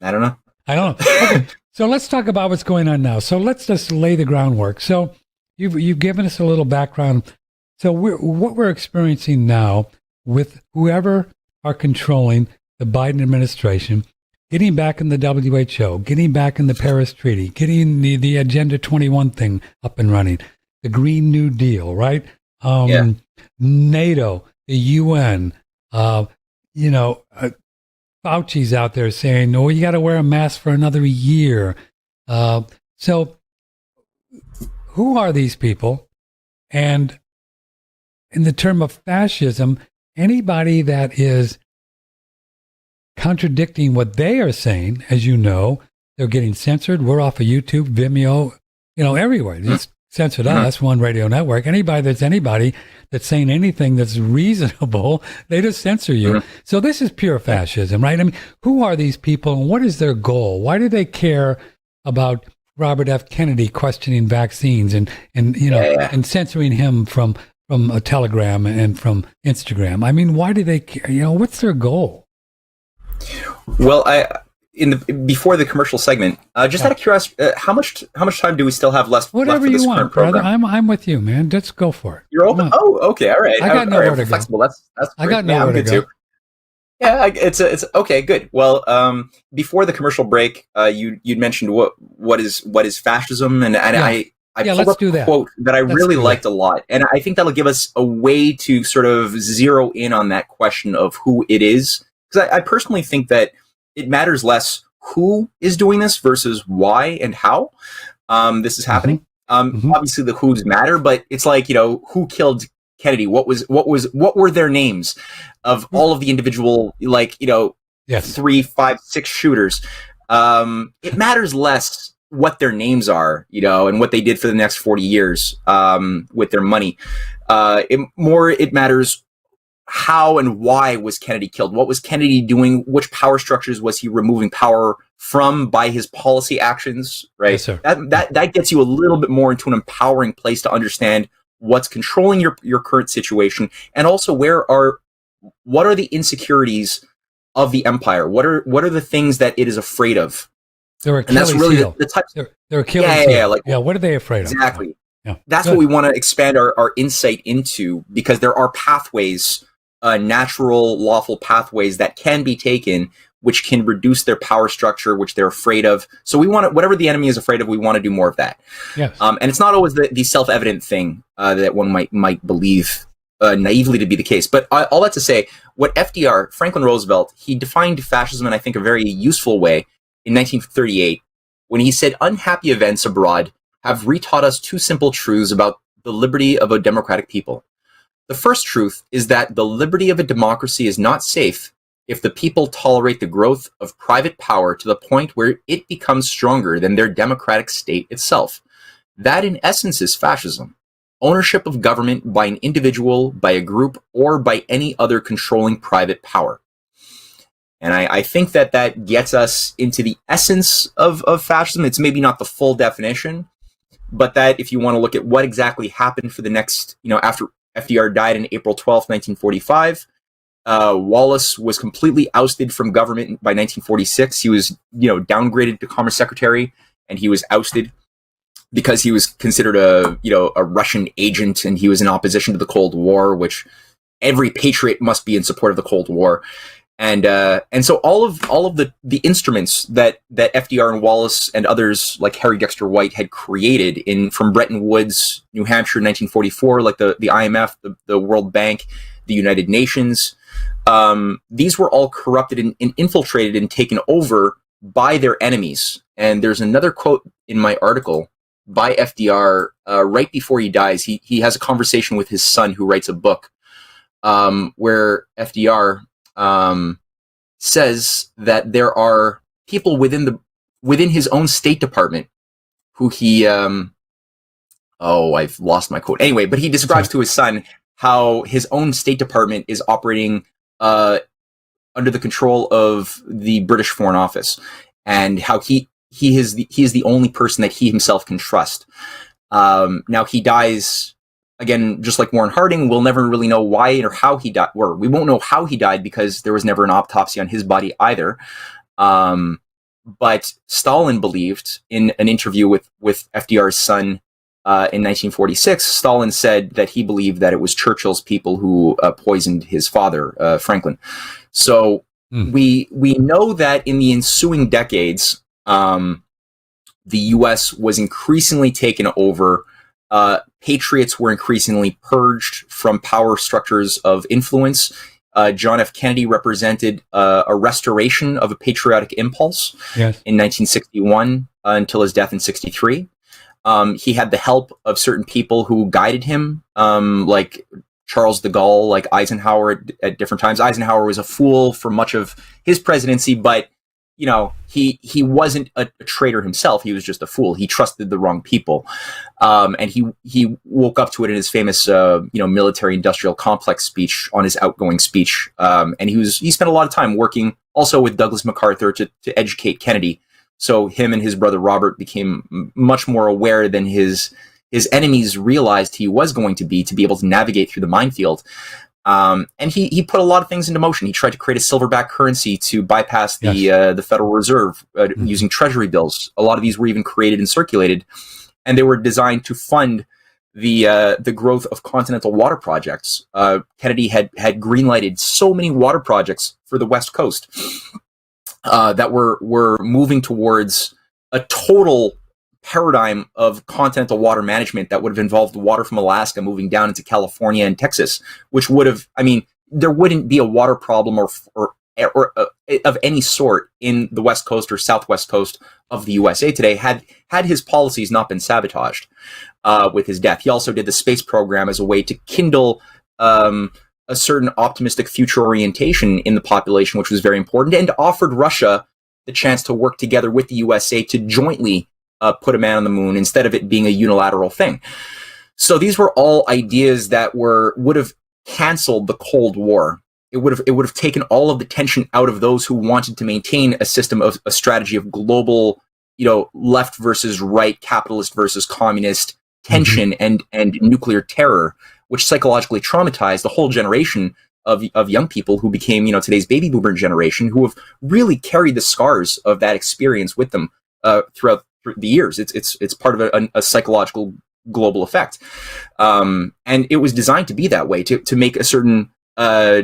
I don't know. Okay, so let's talk about what's going on now. So let's just lay the groundwork. So you've given us a little background. So what we're experiencing now with whoever are controlling the Biden administration, getting back in the WHO, getting back in the Paris Treaty, getting the Agenda 21 thing up and running, the Green New Deal, right? NATO, the UN, Fauci's out there saying, no, you got to wear a mask for another year. So who are these people? And in the term of fascism, anybody that is contradicting what they are saying, as you know, they're getting censored. We're off of YouTube, Vimeo, everywhere. It's censored us, One Radio Network. Anybody that's saying anything that's reasonable, they just censor you. So this is pure fascism, right? I mean, who are these people and what is their goal? Why do they care about Robert F. Kennedy questioning vaccines and and censoring him from a Telegram and from Instagram? I mean, why do they care? What's their goal? Well, before the commercial segment, just out of curiosity, how much time do we still have left? Whatever for this you want, current program? brother. I'm with you, man. Just go for it. You're open. Oh, okay, all right. I got nowhere to go. Flexible. That's I got nowhere to go. Too. Yeah, it's okay. Good. Well, before the commercial break, you'd mentioned what is fascism, and I pulled up a quote that I really liked a lot, and I think that'll give us a way to sort of zero in on that question of who it is, because I personally think that it matters less who is doing this versus why and how this is happening. Obviously, the who's matter, but it's like, who killed Kennedy? What were their names of all of the individual, 3, 5, 6 shooters? It matters less what their names are, and what they did for the next 40 years with their money. It matters how and why was Kennedy killed? What was Kennedy doing? Which power structures was he removing power from by his policy actions? Right. Yes, sir. That gets you a little bit more into an empowering place to understand what's controlling your current situation, and also what are the insecurities of the empire? What are the things that it is afraid of? They're Achilles heel. The type. They're Achilles heel. What are they afraid of? Exactly. Yeah. That's what we want to expand our insight into, because there are pathways, natural, lawful pathways that can be taken, which can reduce their power structure, which they're afraid of. So we want to, whatever the enemy is afraid of, we want to do more of that. Yes. And it's not always the self-evident thing that one might believe naively to be the case. But all that to say, what FDR, Franklin Roosevelt, he defined fascism in, I think, a very useful way in 1938, when he said, "Unhappy events abroad have retaught us two simple truths about the liberty of a democratic people. The first truth is that the liberty of a democracy is not safe if the people tolerate the growth of private power to the point where it becomes stronger than their democratic state itself. That, in essence, is fascism. Ownership of government by an individual, by a group, or by any other controlling private power." And I think that gets us into the essence of fascism. It's maybe not the full definition, but that if you want to look at what exactly happened for the next, after FDR died in April 12th, 1945, Wallace was completely ousted from government by 1946. He was, downgraded to Commerce Secretary, and he was ousted because he was considered a Russian agent, and he was in opposition to the Cold War, which every patriot must be in support of the Cold War. And so all of the instruments that FDR and Wallace and others like Harry Dexter White had created from Bretton Woods, New Hampshire, 1944, like the IMF, the World Bank, the United Nations, these were all corrupted and infiltrated and taken over by their enemies. And there's another quote in my article by FDR right before he dies. He has a conversation with his son, who writes a book, where FDR says that there are people within his own State Department who he I've lost my quote. Anyway, but he describes to his son how his own State Department is operating under the control of the British Foreign Office, and how he is the only person that he himself can trust. Now he dies. Again, just like Warren Harding, we'll never really know why or how he died, or we won't know how he died because there was never an autopsy on his body either. But Stalin believed, in an interview with FDR's son in 1946, Stalin said that he believed that it was Churchill's people who poisoned his father, Franklin. So we know that in the ensuing decades, the U.S. was increasingly taken over. Patriots were increasingly purged from power structures of influence. John F. Kennedy represented a restoration of a patriotic impulse in 1961 until his death in 1963. He had the help of certain people who guided him, like Charles de Gaulle, like Eisenhower at different times. Eisenhower was a fool for much of his presidency, but he wasn't a traitor himself. He was just a fool. He trusted the wrong people. And he woke up to it in his famous, military industrial complex speech, on his outgoing speech. And he spent a lot of time working also with Douglas MacArthur to educate Kennedy. So him and his brother Robert became much more aware than his enemies realized he was going to be able to navigate through the minefield. And he put a lot of things into motion. He tried to create a silverback currency to bypass the Federal Reserve using treasury bills. A lot of these were even created and circulated, and they were designed to fund the growth of continental water projects. Kennedy had greenlighted so many water projects for the West Coast that were moving towards a total paradigm of continental water management that would have involved water from Alaska moving down into California and Texas, which would have, there wouldn't be a water problem or of any sort in the West Coast or Southwest coast of the USA today had his policies not been sabotaged with his death. He also did the space program as a way to kindle a certain optimistic future orientation in the population, which was very important, and offered Russia the chance to work together with the USA to jointly put a man on the moon instead of it being a unilateral thing. So these were all ideas that would have canceled the Cold War. It would have taken all of the tension out of those who wanted to maintain a system of a strategy of global, left versus right, capitalist versus communist tension and nuclear terror, which psychologically traumatized the whole generation of young people who became, today's baby boomer generation, who have really carried the scars of that experience with them throughout the years. It's part of a psychological global effect, and it was designed to be that way, to make a certain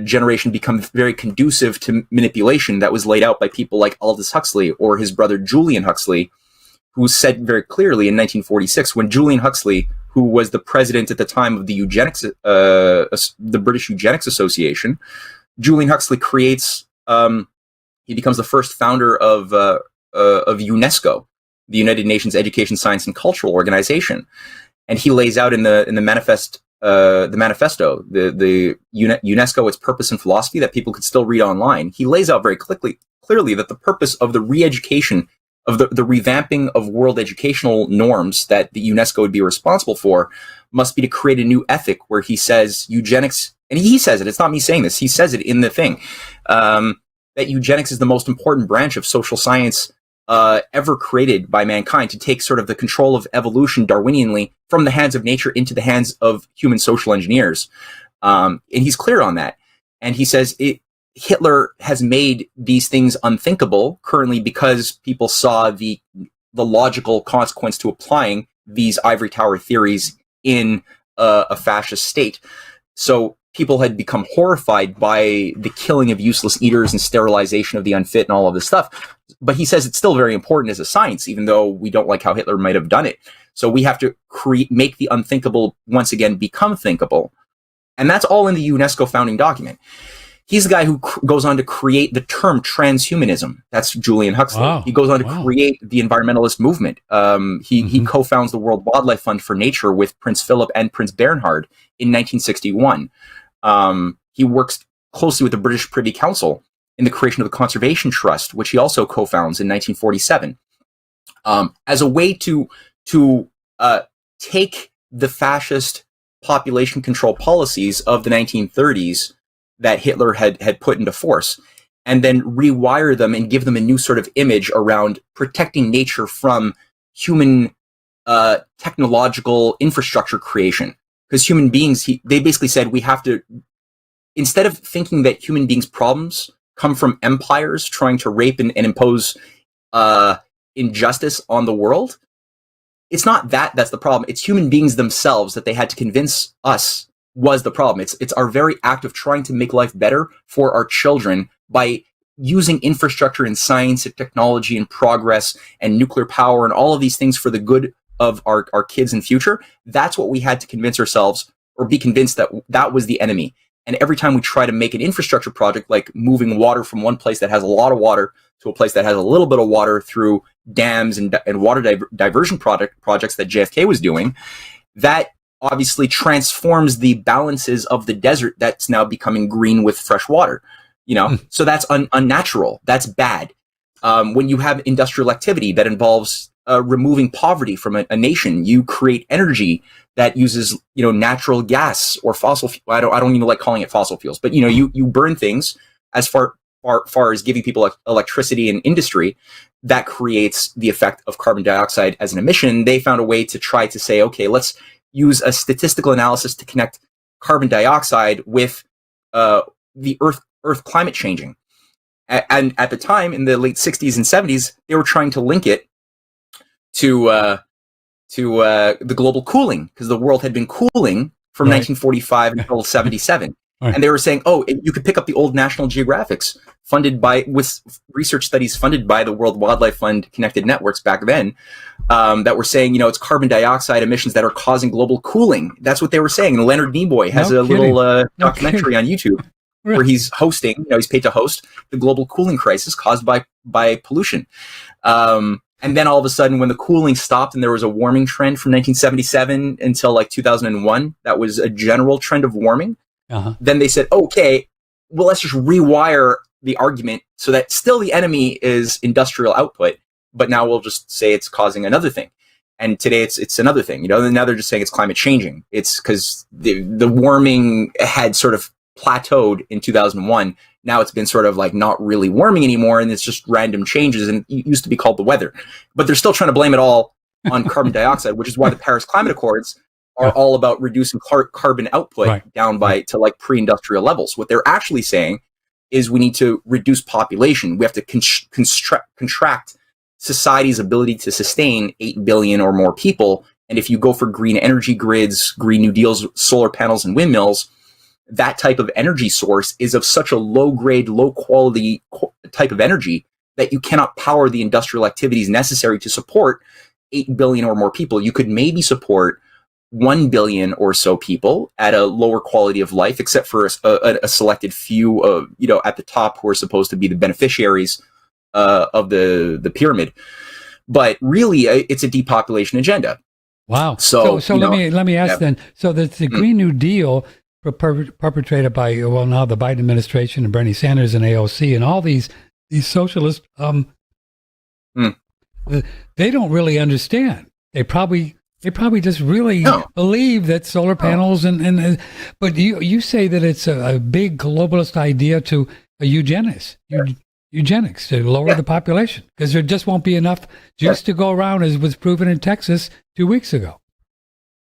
generation become very conducive to manipulation that was laid out by people like Aldous Huxley or his brother Julian Huxley, who said very clearly in 1946, when Julian Huxley, who was the president at the time of the the British Eugenics Association, Julian Huxley creates, he becomes the first founder of UNESCO, the United Nations Education, Science, and Cultural Organization, and he lays out in the manifesto, the UNESCO, its purpose and philosophy that people could still read online. He lays out very clearly that the purpose of the re-education, of the revamping of world educational norms that the UNESCO would be responsible for, must be to create a new ethic where he says eugenics, and he says it, it's not me saying this, he says it in the thing, that eugenics is the most important branch of social science ever created by mankind, to take sort of the control of evolution Darwinianly from the hands of nature into the hands of human social engineers. And he's clear on that. And he says Hitler has made these things unthinkable currently because people saw the logical consequence to applying these ivory tower theories in a fascist state. So people had become horrified by the killing of useless eaters and sterilization of the unfit and all of this stuff. But he says it's still very important as a science, even though we don't like how Hitler might have done it. So we have to make the unthinkable once again become thinkable. And that's all in the UNESCO founding document. He's the guy who goes on to create the term transhumanism. That's Julian Huxley. Wow. He goes on to create the environmentalist movement. He co-founds the World Wildlife Fund for Nature with Prince Philip and Prince Bernhard in 1961. He works closely with the British Privy Council in the creation of the Conservation Trust, which he also co-founds in 1947, as a way to take the fascist population control policies of the 1930s that Hitler had put into force, and then rewire them and give them a new sort of image around protecting nature from human technological infrastructure creation. Because human beings, they basically said, we have to, instead of thinking that human beings' problems come from empires trying to rape and impose injustice on the world, it's not that's the problem. It's human beings themselves that they had to convince us was the problem. It's our very act of trying to make life better for our children by using infrastructure and science and technology and progress and nuclear power and all of these things for the good of our kids and future. That's what we had to convince ourselves, or be convinced that was the enemy. And every time we try to make an infrastructure project, like moving water from one place that has a lot of water to a place that has a little bit of water through dams and water diversion projects that JFK was doing, that obviously transforms the balances of the desert that's now becoming green with fresh water. So that's unnatural. That's bad. When you have industrial activity that involves removing poverty from a nation, you create energy that uses, natural gas or fossil. I don't even like calling it fossil fuels, but you burn things as far as giving people electricity and industry that creates the effect of carbon dioxide as an emission. They found a way to try to say, okay, let's use a statistical analysis to connect carbon dioxide with the Earth climate changing. And at the time, in the late 60s and 70s, they were trying to link it to the global cooling, because the world had been cooling from 1945 until 77. Right. And they were saying, you could pick up the old National Geographics with research studies funded by the World Wildlife Fund Connected Networks back then, that were saying, it's carbon dioxide emissions that are causing global cooling. That's what they were saying. And Leonard Nimoy has little documentary on YouTube where he's hosting, he's paid to host the global cooling crisis caused by pollution. And then all of a sudden, when the cooling stopped and there was a warming trend from 1977 until like 2001, that was a general trend of warming. Then they said, okay, well, let's just rewire the argument so that still the enemy is industrial output, but now we'll just say it's causing another thing. And today it's another thing, and now they're just saying it's climate changing. It's because the warming had sort of plateaued in 2001. Now it's been sort of like not really warming anymore, and it's just random changes, and it used to be called the weather. But they're still trying to blame it all on carbon dioxide, which is why the Paris Climate Accords are all about reducing carbon output down to like pre-industrial levels. What they're actually saying is we need to reduce population. We have to contract society's ability to sustain 8 billion or more people. And if you go for green energy grids, Green New Deals, solar panels and windmills, that type of energy source is of such a low-grade, low-quality type of energy that you cannot power the industrial activities necessary to support 8 billion or more people. You could maybe support 1 billion or so people at a lower quality of life, except for a selected few, at the top who are supposed to be the beneficiaries of the pyramid. But really, it's a depopulation agenda. Wow. So let me ask then. So the Green New Deal perpetrated by now the Biden administration and Bernie Sanders and AOC and all these socialists, they don't really understand. They probably just really believe that solar panels but you say that it's a big globalist idea to eugenics to lower the population, because there just won't be enough just to go around, as was proven in Texas 2 weeks ago.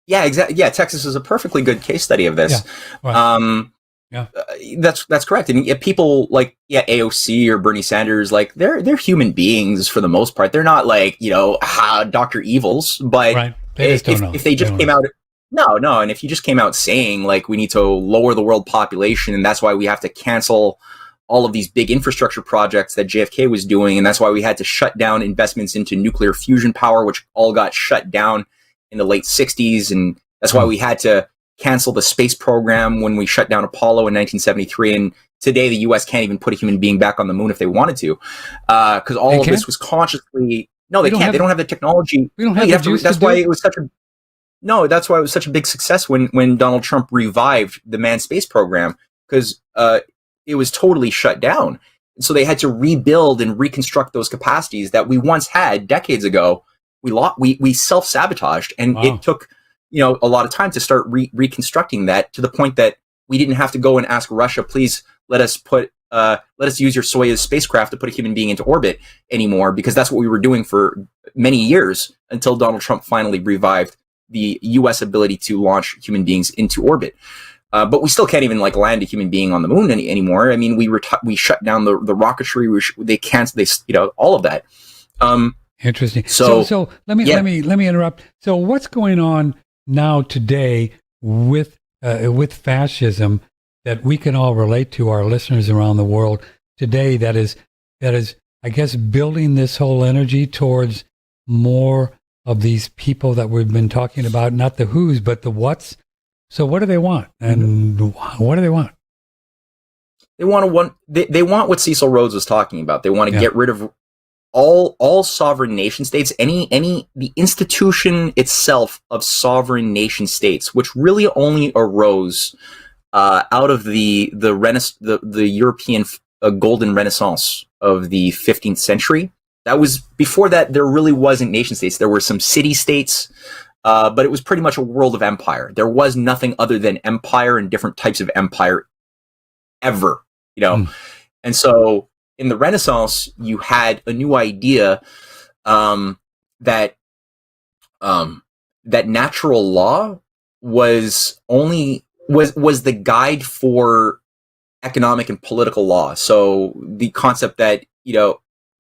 Yeah, exactly. Yeah, Texas is a perfectly good case study of this. Yeah. Right. That's correct. And people like AOC or Bernie Sanders, like they're human beings for the most part. They're not like Dr. Evils, but if they just came out, and if you just came out saying like we need to lower the world population and that's why we have to cancel all of these big infrastructure projects that JFK was doing, and that's why we had to shut down investments into nuclear fusion power, which all got shut down in the late 60s, and that's why we had to cancel the space program when we shut down Apollo in 1973, and today the U.S. can't even put a human being back on the moon if they wanted to, because all of this was consciously... No, they can't. They don't have the technology. We don't have the juice. That's why it was such a... No, that's why it was such a big success when Donald Trump revived the manned space program, because it was totally shut down. And so they had to rebuild and reconstruct those capacities that we once had decades ago. We self-sabotaged, and it took a lot of time to start reconstructing that, to the point that we didn't have to go and ask Russia, please let us use your Soyuz spacecraft to put a human being into orbit anymore, because that's what we were doing for many years until Donald Trump finally revived the U.S. ability to launch human beings into orbit. But we still can't even land a human being on the moon anymore. I mean, we shut down the rocketry. They canceled all of that. Interesting. So let me interrupt. So what's going on now today with fascism that we can all relate to, our listeners around the world today, that is, I guess, building this whole energy towards more of these people that we've been talking about, not the who's, but the what's. So what do they want? And what do they want? They want what Cecil Rhodes was talking about. They want to get rid of all sovereign nation states, the institution itself of sovereign nation states, which really only arose out of the European golden Renaissance of the 15th century. That was before that. There really wasn't nation states. There were some city states, but it was pretty much a world of empire. There was nothing other than empire and different types of empire ever, And so in the Renaissance, you had a new idea that natural law was the guide for economic and political law. So the concept that,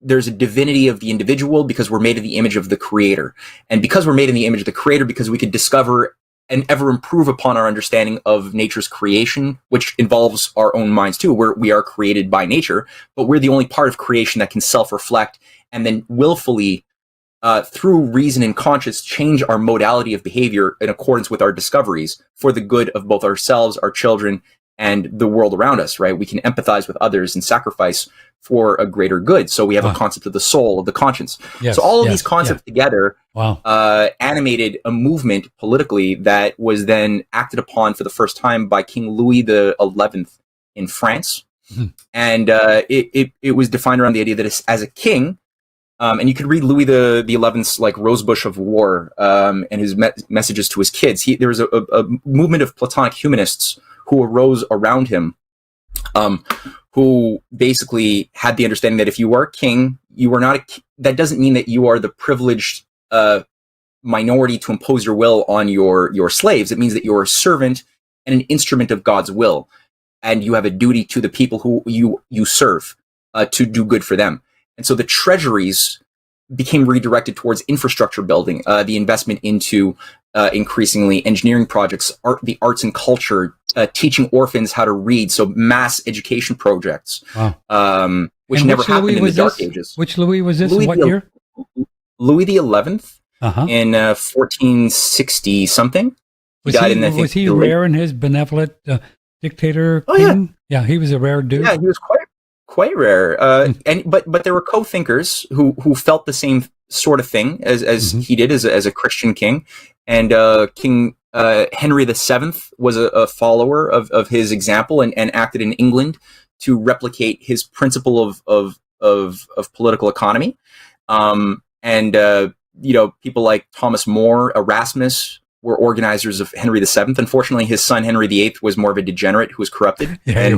there's a divinity of the individual because we're made in the image of the creator. And because we're made in the image of the creator, because we could discover and ever improve upon our understanding of nature's creation, which involves our own minds too, where we are created by nature, but we're the only part of creation that can self-reflect and then willfully, through reason and conscience, change our modality of behavior in accordance with our discoveries for the good of both ourselves, our children, and the world around us, right? We can empathize with others and sacrifice for a greater good. So we have a concept of the soul, of the conscience. Yes, so all of these concepts together animated a movement politically that was then acted upon for the first time by King Louis XI in France. Mm-hmm. And it was defined around the idea that as a king, and you could read Louis XI's like Rosebush of War and his messages to his kids. There was a movement of Platonic humanists who arose around him, who basically had the understanding that if you are a king, you are not that doesn't mean that you are the privileged minority to impose your will on your slaves. It means that you're a servant and an instrument of God's will, and you have a duty to the people who you serve to do good for them. And so the treasuries became redirected towards infrastructure building, the investment into increasingly engineering projects, the arts and culture, teaching orphans how to read, so mass education projects, which never happened in the Dark Ages. Which Louis was this? What year? Louis XI in 1460 something. Was he rare in his benevolent dictator? Oh king? Yeah, he was a rare dude. Yeah, he was quite rare. But there were co-thinkers who felt the same sort of thing as he did as a Christian king, and King Henry VII was a follower of his example and acted in England to replicate his principle of political economy. People like Thomas More, Erasmus were organizers of Henry VII. Unfortunately, his son Henry VIII was more of a degenerate who was corrupted. Yeah, Henry.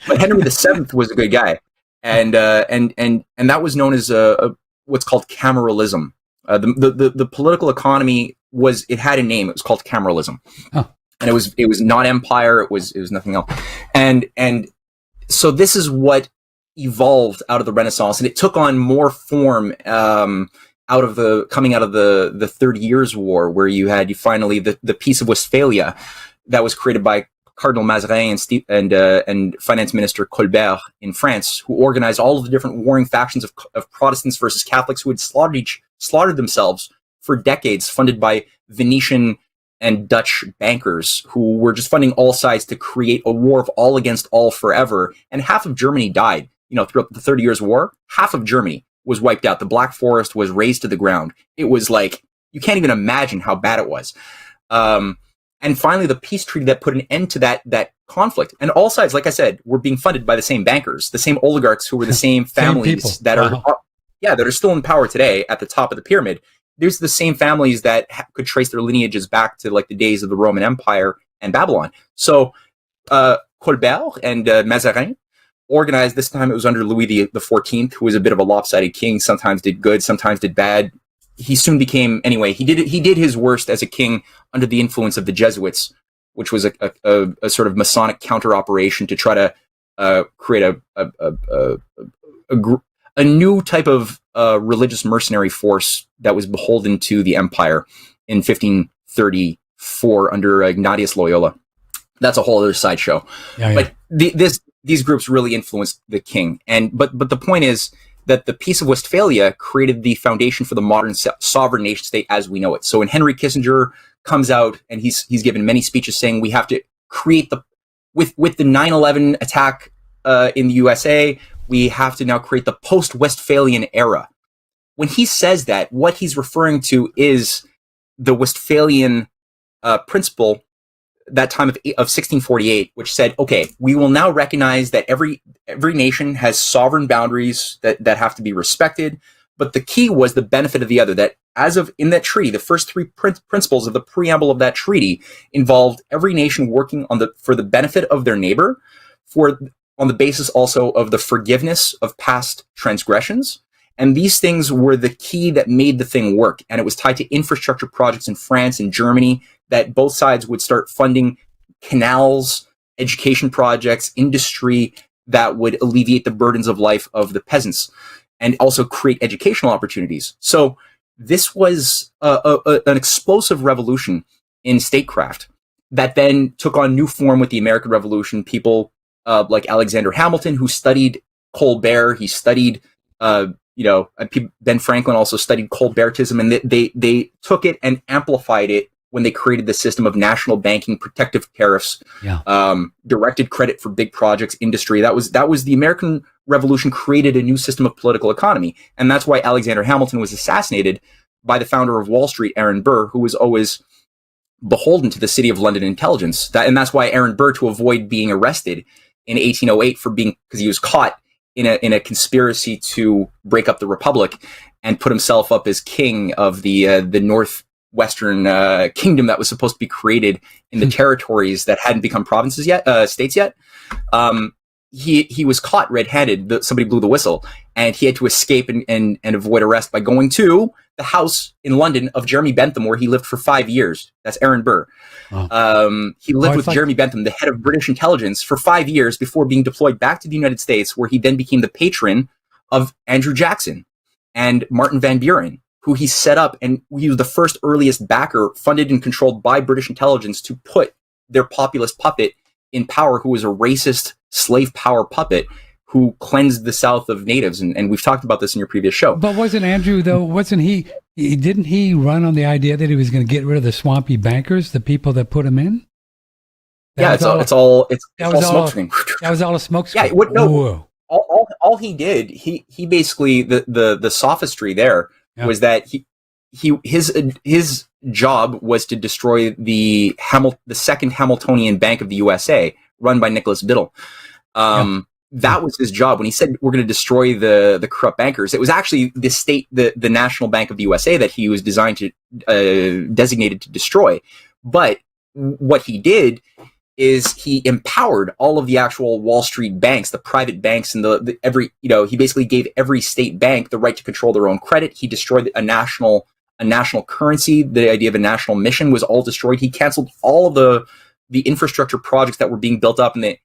But Henry VII was a good guy, and that was known as what's called cameralism. The political economy had a name. It was called cameralism, and it was not empire. It was nothing else, and so this is what evolved out of the Renaissance, and it took on more form coming out of the 30 Years' War, where you finally the Peace of Westphalia that was created by Cardinal Mazarin and Finance Minister Colbert in France, who organized all of the different warring factions of Protestants versus Catholics who had slaughtered themselves for decades, funded by Venetian and Dutch bankers who were just funding all sides to create a war of all against all forever. And half of Germany died. Throughout the 30 Years' War, half of Germany was wiped out. The Black Forest was razed to the ground. It was like, you can't even imagine how bad it was. And finally, the peace treaty that put an end to that conflict. And all sides, like I said, were being funded by the same bankers, the same oligarchs who were the same families that are still in power today at the top of the pyramid. There's the same families that could trace their lineages back to like the days of the Roman Empire and Babylon. So Colbert and Mazarin organized. This time it was under Louis XIV, who was a bit of a lopsided king. Sometimes did good, sometimes did bad. He soon became, anyway, he did his worst as a king under the influence of the Jesuits, which was a sort of Masonic counter operation to try to create a new type of religious mercenary force that was beholden to the empire in 1534 under Ignatius Loyola. That's a whole other sideshow. Yeah. But these groups really influenced the king. But the point is that the Peace of Westphalia created the foundation for the modern sovereign nation state as we know it. So when Henry Kissinger comes out and he's given many speeches saying we have to create with the 9/11 attack in the USA, we have to now create the post-Westphalian era. When he says that, what he's referring to is the Westphalian principle that time of 1648, which said, okay, we will now recognize that every nation has sovereign boundaries that have to be respected. But the key was the benefit of the other, that as of in that treaty, the first three principles of the preamble of that treaty involved every nation working for the benefit of their neighbor, on the basis also of the forgiveness of past transgressions. And these things were the key that made the thing work. And it was tied to infrastructure projects in France and Germany, that both sides would start funding canals, education projects, industry that would alleviate the burdens of life of the peasants and also create educational opportunities. So this was an explosive revolution in statecraft that then took on new form with the American Revolution. People like Alexander Hamilton, who studied Colbert, he studied, Ben Franklin also studied Colbertism, and they took it and amplified it when they created the system of national banking, protective tariffs, directed credit for big projects, industry. That was the American Revolution created a new system of political economy. And that's why Alexander Hamilton was assassinated by the founder of Wall Street, Aaron Burr, who was always beholden to the City of London intelligence. And that's why Aaron Burr, to avoid being arrested in 1808 because he was caught in a conspiracy to break up the Republic and put himself up as king of the Northwestern kingdom that was supposed to be created in the territories that hadn't become provinces yet, states yet. He was caught red-handed. Somebody blew the whistle, and he had to escape and avoid arrest by going to the house in London of Jeremy Bentham, where he lived for 5 years. That's Aaron Burr. Oh. He lived with Jeremy Bentham, the head of British intelligence, for 5 years before being deployed back to the United States, where he then became the patron of Andrew Jackson and Martin Van Buren, who he set up, and he was the first earliest backer funded and controlled by British intelligence to put their populist puppet in power, who was a racist slave power puppet who cleansed the South of natives. And we've talked about this in your previous show. But wasn't Andrew, though, didn't he run on the idea that he was going to get rid of the swampy bankers, the people that put him in? It's all smokescreen. That was all a smokescreen. Yeah, all he did, he basically, the sophistry there was that his job was to destroy the second Hamiltonian Bank of the USA, run by Nicholas Biddle. That was his job. When he said we're going to destroy the corrupt bankers, it was actually the National Bank of the USA that he was designated to destroy. But what he did is he empowered all of the actual Wall Street banks, the private banks, and he basically gave every state bank the right to control their own credit. He destroyed a national currency. The idea of a national mission was all destroyed. He canceled all of the infrastructure projects that were being built up in the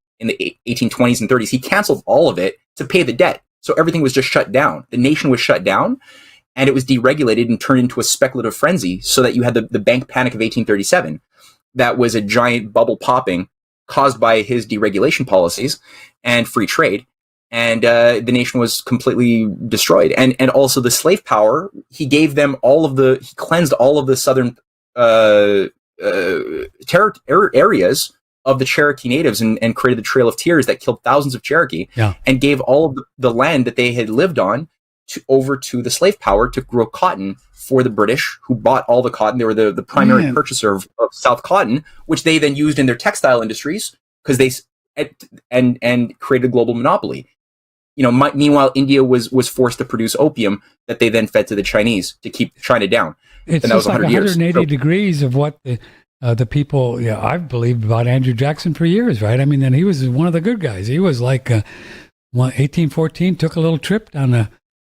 1820s and 30s. He canceled all of it to pay the debt. So everything was just shut down. The nation was shut down, and it was deregulated and turned into a speculative frenzy, so that you had the bank panic of 1837. That was a giant bubble popping caused by his deregulation policies and free trade. And the nation was completely destroyed. And also the slave power, he gave them he cleansed all of the southern areas of the Cherokee natives and created the Trail of Tears that killed thousands of Cherokee, and gave all of the land that they had lived on over to the slave power to grow cotton for the British, who bought all the cotton. They were the primary purchaser of South cotton, which they then used in their textile industries because and created a global monopoly. Meanwhile, India was forced to produce opium that they then fed to the Chinese to keep China down. It's and that was like 180 years. degrees of what the people, I've believed about Andrew Jackson for years, right? I mean, and he was one of the good guys. He was like 1814, took a little trip down the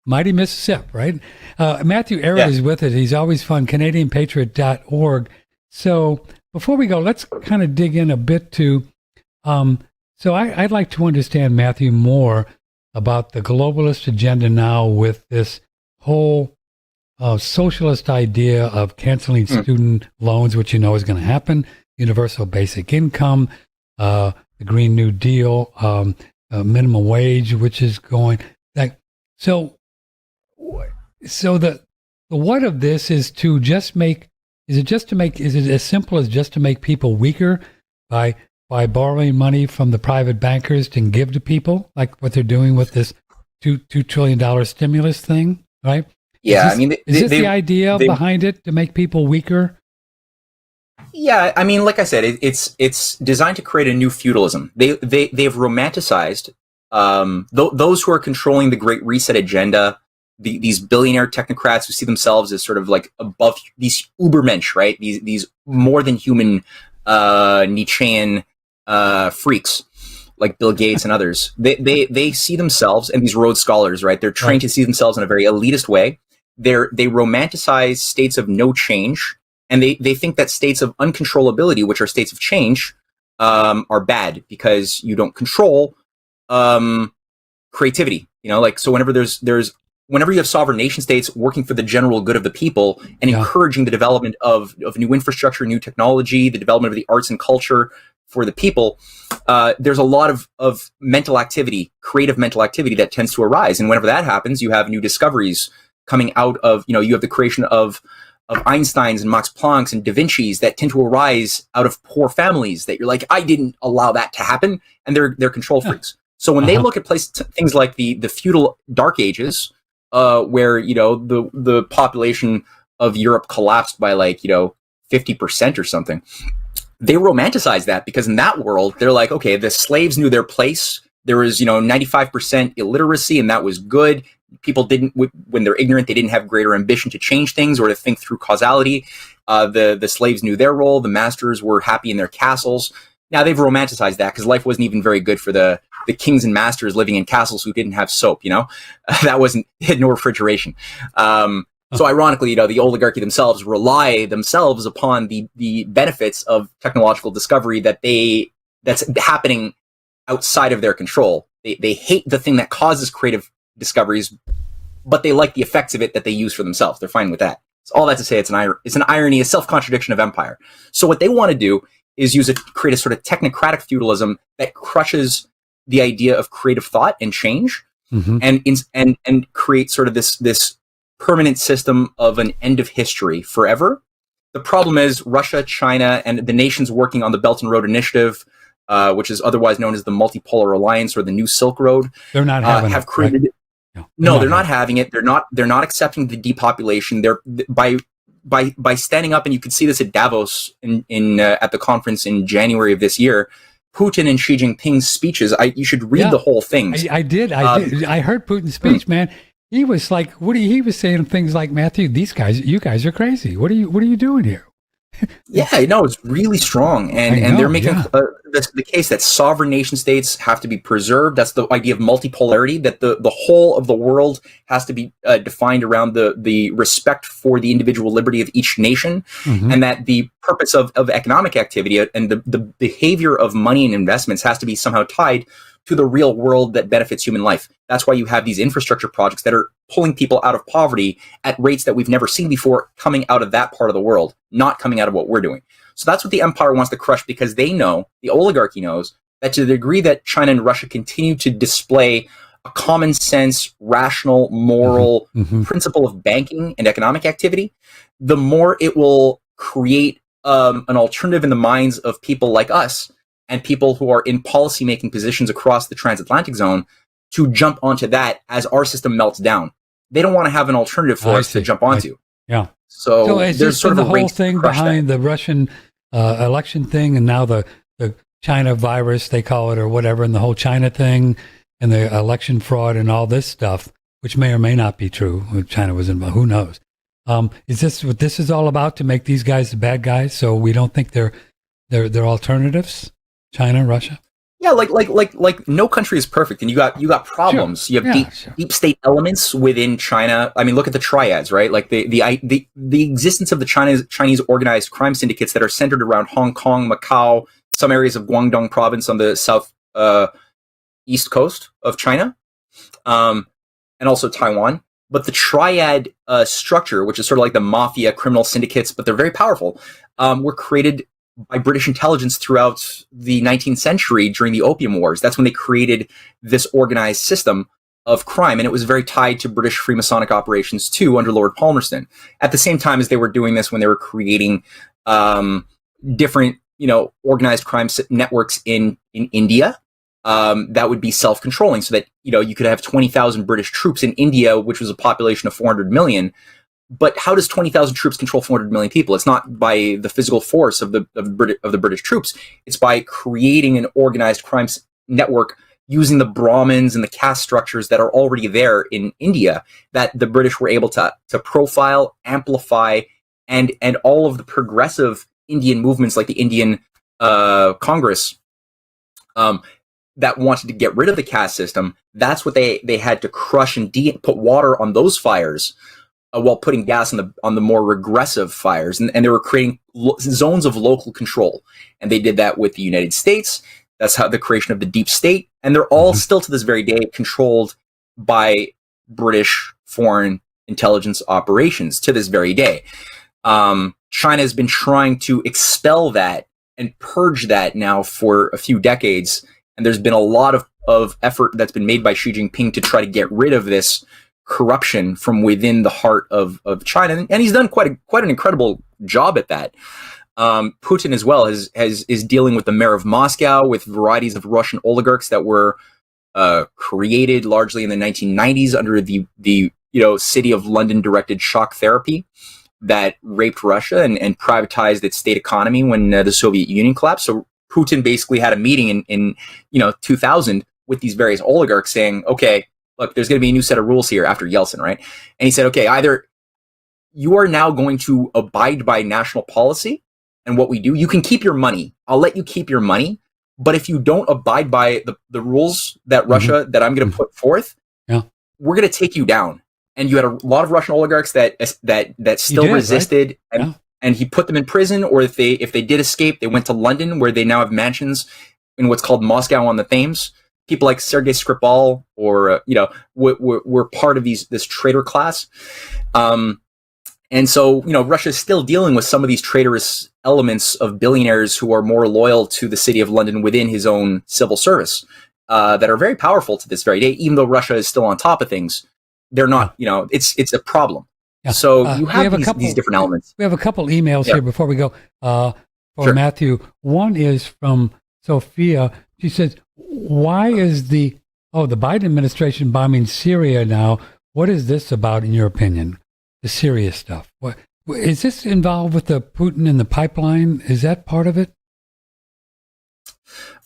mighty Mississippi, right? Mathew Ehret is with it. He's always fun, CanadianPatriot.org. So before we go, let's kind of dig in a bit to, so I'd like to understand, Mathew, more about the globalist agenda now with this whole socialist idea of canceling student loans, which is going to happen, universal basic income, the Green New Deal, minimum wage, which is going like so. So the what of this is to just make? Is it as simple as just to make people weaker by borrowing money from the private bankers to give to people, like what they're doing with this $2 trillion stimulus thing, right? Yeah, is this the idea behind it, to make people weaker? Yeah, I mean, like I said, it's designed to create a new feudalism. They've romanticized those who are controlling the Great Reset agenda. These billionaire technocrats who see themselves as sort of like above these Ubermensch, right? These more than human Nietzschean freaks like Bill Gates and others. They see themselves, and these Rhodes Scholars, right? They're trained to see themselves in a very elitist way. They romanticize states of no change. And they think that states of uncontrollability, which are states of change, are bad because you don't control creativity. You know, like, so whenever whenever you have sovereign nation states working for the general good of the people and encouraging the development of new infrastructure, new technology, the development of the arts and culture for the people, there's a lot of mental activity, creative mental activity that tends to arise. And whenever that happens, you have new discoveries coming out of, you have the creation of Einsteins and Max Plancks and Da Vinci's that tend to arise out of poor families that you're like, I didn't allow that to happen. And they're control freaks. So when they look at things like the feudal Dark Ages, where, the population of Europe collapsed by 50% or something, they romanticize that because in that world, they're like, okay, the slaves knew their place. There was, 95% illiteracy, and that was good. People when they're ignorant, they didn't have greater ambition to change things or to think through causality. The slaves knew their role. The masters were happy in their castles. Now they've romanticized that because life wasn't even very good for the kings and masters living in castles who didn't have soap. That had no refrigeration. So ironically, the oligarchy themselves rely themselves upon the benefits of technological discovery that's happening outside of their control. They hate the thing that causes creative discoveries, but they like the effects of it that they use for themselves. They're fine with that. So all that to say, it's an irony, a self-contradiction of empire. So what they want to do is create a sort of technocratic feudalism that crushes the idea of creative thought and change, and create sort of this permanent system of an end of history forever. The problem is Russia, China, and the nations working on the Belt and Road Initiative, which is otherwise known as the Multipolar Alliance or the New Silk Road, they're not having have created. Right? No, they're not having it. They're not accepting the depopulation. They're by standing up, and you could see this at Davos at the conference in January of this year. Putin and Xi Jinping's speeches. You should read the whole thing. I did. I heard Putin's speech, man. He was like, he was saying things like, Mathew, you guys are crazy. What are you doing here? Yeah, it's really strong, and they're making the case that sovereign nation states have to be preserved. That's the idea of multipolarity, that the whole of the world has to be defined around the respect for the individual liberty of each nation, and that the purpose of economic activity and the behavior of money and investments has to be somehow tied to the real world that benefits human life. That's why you have these infrastructure projects that are pulling people out of poverty at rates that we've never seen before, coming out of that part of the world, not coming out of what we're doing. So that's what the empire wants to crush, because the oligarchy knows, that to the degree that China and Russia continue to display a common sense, rational, moral principle of banking and economic activity, the more it will create an alternative in the minds of people like us and people who are in policy-making positions across the transatlantic zone to jump onto that as our system melts down. They don't want to have an alternative for us to jump onto. Yeah. So it's there's just sort of the a whole race thing behind the Russian election thing, and now the China virus, they call it, or whatever, and the whole China thing, and the election fraud and all this stuff, which may or may not be true. China was involved. Who knows? Is this what this is all about, to make these guys the bad guys so we don't think they're alternatives? China, Russia? Yeah, like no country is perfect, and you got problems. Sure. You have deep state elements within China. I mean, look at the triads, right? Like the existence of the Chinese organized crime syndicates that are centered around Hong Kong, Macau, some areas of Guangdong province on the south east coast of China, and also Taiwan. But the triad structure, which is sort of like the mafia criminal syndicates, but they're very powerful, were created by British intelligence throughout the 19th century during the Opium Wars. That's when they created this organized system of crime, and it was very tied to British Freemasonic operations too under Lord Palmerston. At the same time as they were doing this, when they were creating different, organized crime networks in India, that would be self-controlling, so that you could have 20,000 British troops in India, which was a population of 400 million. But how does 20,000 troops control 400 million people? It's not by the physical force of the British troops. It's by creating an organized crime network using the Brahmins and the caste structures that are already there in India that the British were able to profile, amplify, and all of the progressive Indian movements like the Indian Congress that wanted to get rid of the caste system. That's what they had to crush and put water on those fires while putting gas on the more regressive fires. And they were creating zones of local control. And they did that with the United States. That's how the creation of the deep state. And they're all still to this very day controlled by British foreign intelligence operations to this very day. China has been trying to expel that and purge that now for a few decades. And there's been a lot of effort that's been made by Xi Jinping to try to get rid of this corruption from within the heart of China. And he's done quite an incredible job at that. Putin as well is dealing with the mayor of Moscow, with varieties of Russian oligarchs that were created largely in the 1990s under the City of London directed shock therapy that raped Russia and privatized its state economy when the Soviet Union collapsed. So Putin basically had a meeting in 2000 with these various oligarchs saying, okay, look, there's going to be a new set of rules here after Yeltsin, right? And he said, okay, either you are now going to abide by national policy and what we do, you can keep your money. I'll let you keep your money. But if you don't abide by the rules that Russia, that I'm going to put forth, we're going to take you down. And you had a lot of Russian oligarchs that still resisted, right? And he put them in prison, or if they did escape, they went to London, where they now have mansions in what's called Moscow on the Thames. People like Sergei Skripal, or were part of this traitor class. And so, Russia is still dealing with some of these traitorous elements of billionaires who are more loyal to the City of London within his own civil service, that are very powerful to this very day. Even though Russia is still on top of things, they're not. It's a problem. Yeah. So you have these different elements. We have a couple emails here before we go for Matthew. One is from Sophia. She says, "Why is the Biden administration bombing Syria now? What is this about, in your opinion? The Syria stuff. What is this involved with the Putin and the pipeline? Is that part of it?"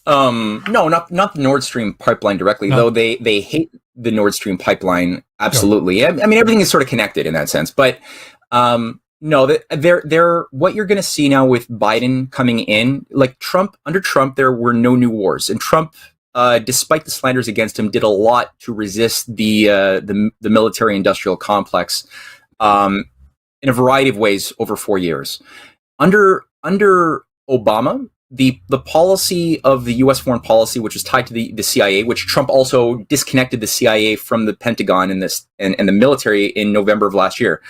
No, not the Nord Stream pipeline directly, though they hate the Nord Stream pipeline. Absolutely. Sure. I mean, everything is sort of connected in that sense. But no, they're what you're going to see now with Biden coming in, like under Trump, there were no new wars. And Trump, despite the slanders against him, did a lot to resist the military industrial complex in a variety of ways over 4 years. Under Obama, the policy of the U.S. foreign policy, which was tied to the CIA, which Trump also disconnected the CIA from the Pentagon and the military in November of last year.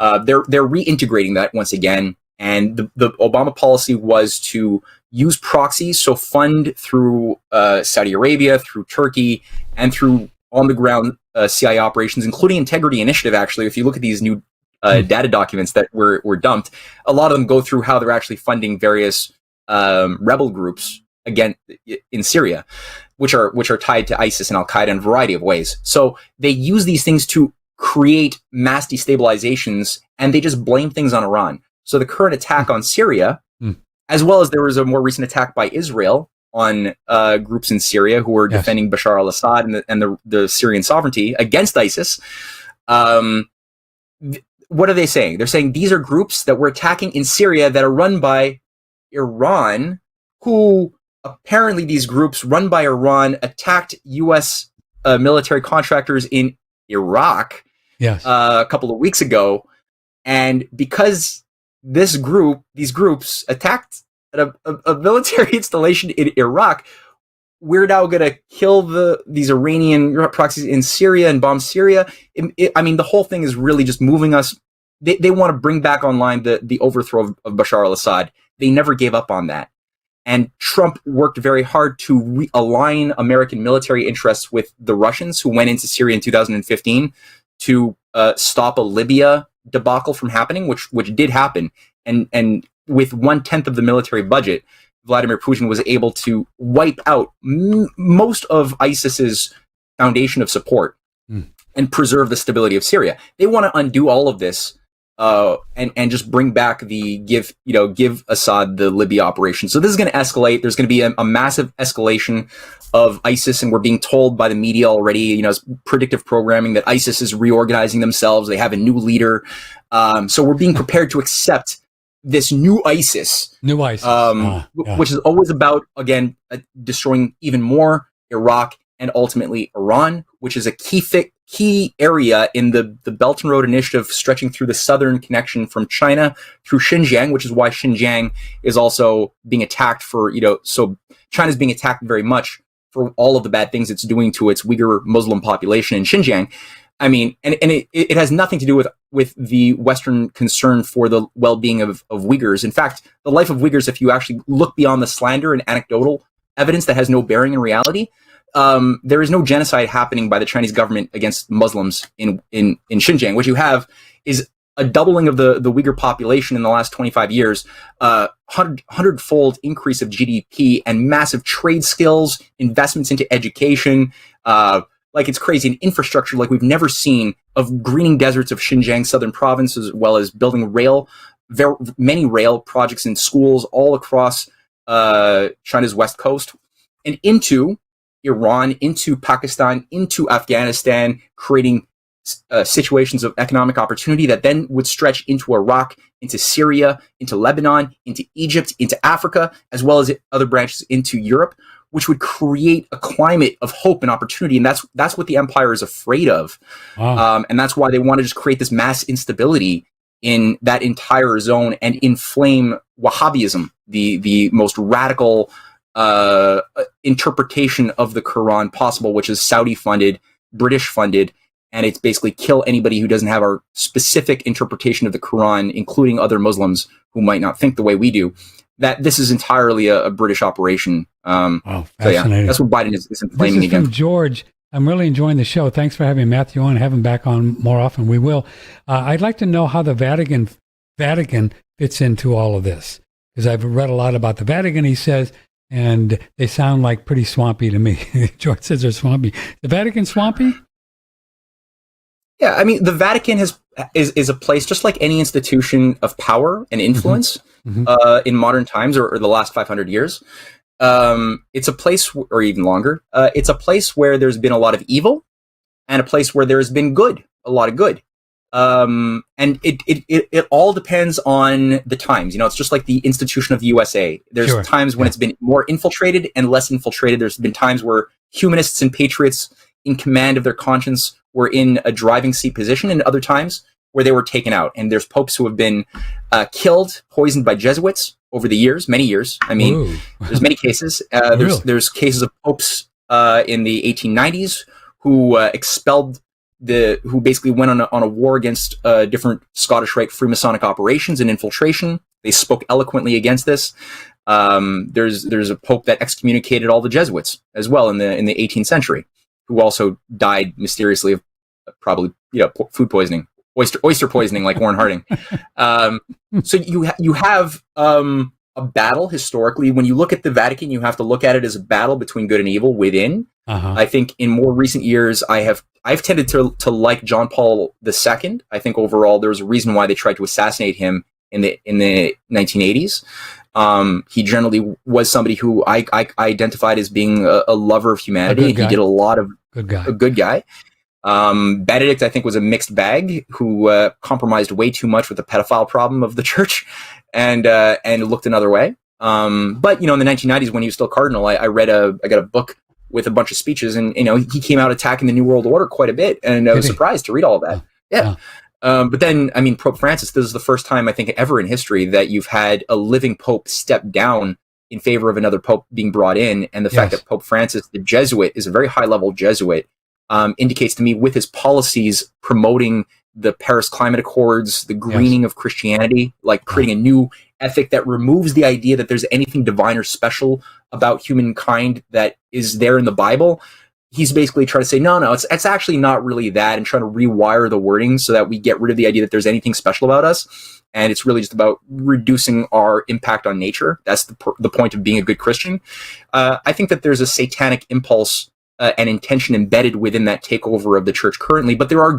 They're reintegrating that once again, and the Obama policy was to use proxies, so fund through Saudi Arabia, through Turkey, and through on the ground CIA operations, including Integrity Initiative. Actually, if you look at these new data documents that were dumped, a lot of them go through how they're actually funding various rebel groups again in Syria, which are tied to ISIS and Al Qaeda in a variety of ways. So they use these things to create mass destabilizations, and they just blame things on Iran. So the current attack on Syria, as well as there was a more recent attack by Israel on groups in Syria who were defending Bashar al-Assad and the Syrian sovereignty against ISIS. What are they saying? They're saying these are groups that were attacking in Syria that are run by Iran, who apparently these groups run by Iran attacked U.S. Military contractors in Iraq a couple of weeks ago. And because these groups attacked a military installation in Iraq, we're now going to kill these Iranian proxies in Syria and bomb Syria. I mean, the whole thing is really just moving us. They want to bring back online the overthrow of Bashar al-Assad. They never gave up on that. And Trump worked very hard to realign American military interests with the Russians, who went into Syria in 2015 to stop a Libya debacle from happening, which did happen. And with 1/10 of the military budget, Vladimir Putin was able to wipe out most of ISIS's foundation of support and preserve the stability of Syria. They want to undo all of this and just bring back give Assad the Libya operation. So this is going to escalate. There's going to be a massive escalation of ISIS, and we're being told by the media already, as predictive programming, that ISIS is reorganizing themselves. They have a new leader. So we're being prepared to accept this new ISIS. Which is always about, again, destroying even more Iraq and ultimately Iran, which is a key area in the Belt and Road Initiative, stretching through the southern connection from China through Xinjiang, which is why Xinjiang is also being attacked so China's being attacked very much for all of the bad things it's doing to its Uyghur Muslim population in Xinjiang. I mean, and it has nothing to do with the Western concern for the well-being of Uyghurs. In fact, the life of Uyghurs, if you actually look beyond the slander and anecdotal evidence that has no bearing in reality, there is no genocide happening by the Chinese government against Muslims in Xinjiang. What you have is a doubling of the Uyghur population in the last 25 years, 100-fold increase of GDP and massive trade skills, investments into education, it's crazy, an infrastructure like we've never seen, of greening deserts of Xinjiang southern province, as well as building many rail projects in schools all across China's west coast and into Iran, into Pakistan, into Afghanistan, creating situations of economic opportunity that then would stretch into Iraq, into Syria, into Lebanon, into Egypt, into Africa, as well as other branches into Europe, which would create a climate of hope and opportunity. And that's what the empire is afraid of. Wow. And that's why they want to just create this mass instability in that entire zone and inflame Wahhabism, the most radical interpretation of the Quran possible, which is Saudi-funded, British-funded, and it's basically kill anybody who doesn't have our specific interpretation of the Quran, including other Muslims who might not think the way we do. That this is entirely a British operation. Fascinating. So yeah, that's what Biden is inflaming this is again. From George. I'm really enjoying the show. Thanks for having Mathew on. Have him back on more often. We will. I'd like to know how the Vatican fits into all of this, because I've read a lot about the Vatican, he says, and they sound like pretty swampy to me. George says they're swampy. The Vatican swampy? Yeah, I mean, the Vatican is a place, just like any institution of power and influence in modern times or the last 500 years. It's a place, or even longer, it's a place where there's been a lot of evil and a place where there's been good, a lot of good. And it all depends on the times. It's just like the institution of the USA. There's times when it's been more infiltrated and less infiltrated. There's been times where humanists and patriots in command of their conscience were in a driving seat position, and other times where they were taken out. And there's popes who have been killed, poisoned by Jesuits over the years, many years. I mean, there's many cases. There's cases of popes in the 1890s who who basically went on a war against different Scottish Rite Freemasonic operations and infiltration. They spoke eloquently against this. There's a pope that excommunicated all the Jesuits as well in the 18th century, who also died mysteriously of probably food poisoning, oyster poisoning, like Warren Harding. So you have a battle historically. When you look at the Vatican, you have to look at it as a battle between good and evil within. I think in more recent years, I've tended to like John Paul II. I think overall there's a reason why they tried to assassinate him in the 1980s. He generally was somebody who I identified as being a lover of humanity. He did a lot of a good guy. Benedict, I think, was a mixed bag who compromised way too much with the pedophile problem of the church and looked another way. But in the 1990s, when he was still cardinal, I got a book with a bunch of speeches, and he came out attacking the New World Order quite a bit, and I was surprised to read all of that. Yeah. But then, I mean, Pope Francis, this is the first time I think ever in history that you've had a living pope step down in favor of another pope being brought in. And the fact that Pope Francis, the Jesuit, is a very high level Jesuit, indicates to me, with his policies promoting the Paris Climate Accords, the greening of Christianity, like creating a new ethic that removes the idea that there's anything divine or special about humankind that is there in the Bible. He's basically trying to say, no, it's actually not really that, and trying to rewire the wording so that we get rid of the idea that there's anything special about us. And it's really just about reducing our impact on nature. That's the point of being a good Christian. I think that there's a satanic impulse and intention embedded within that takeover of the church currently, but there are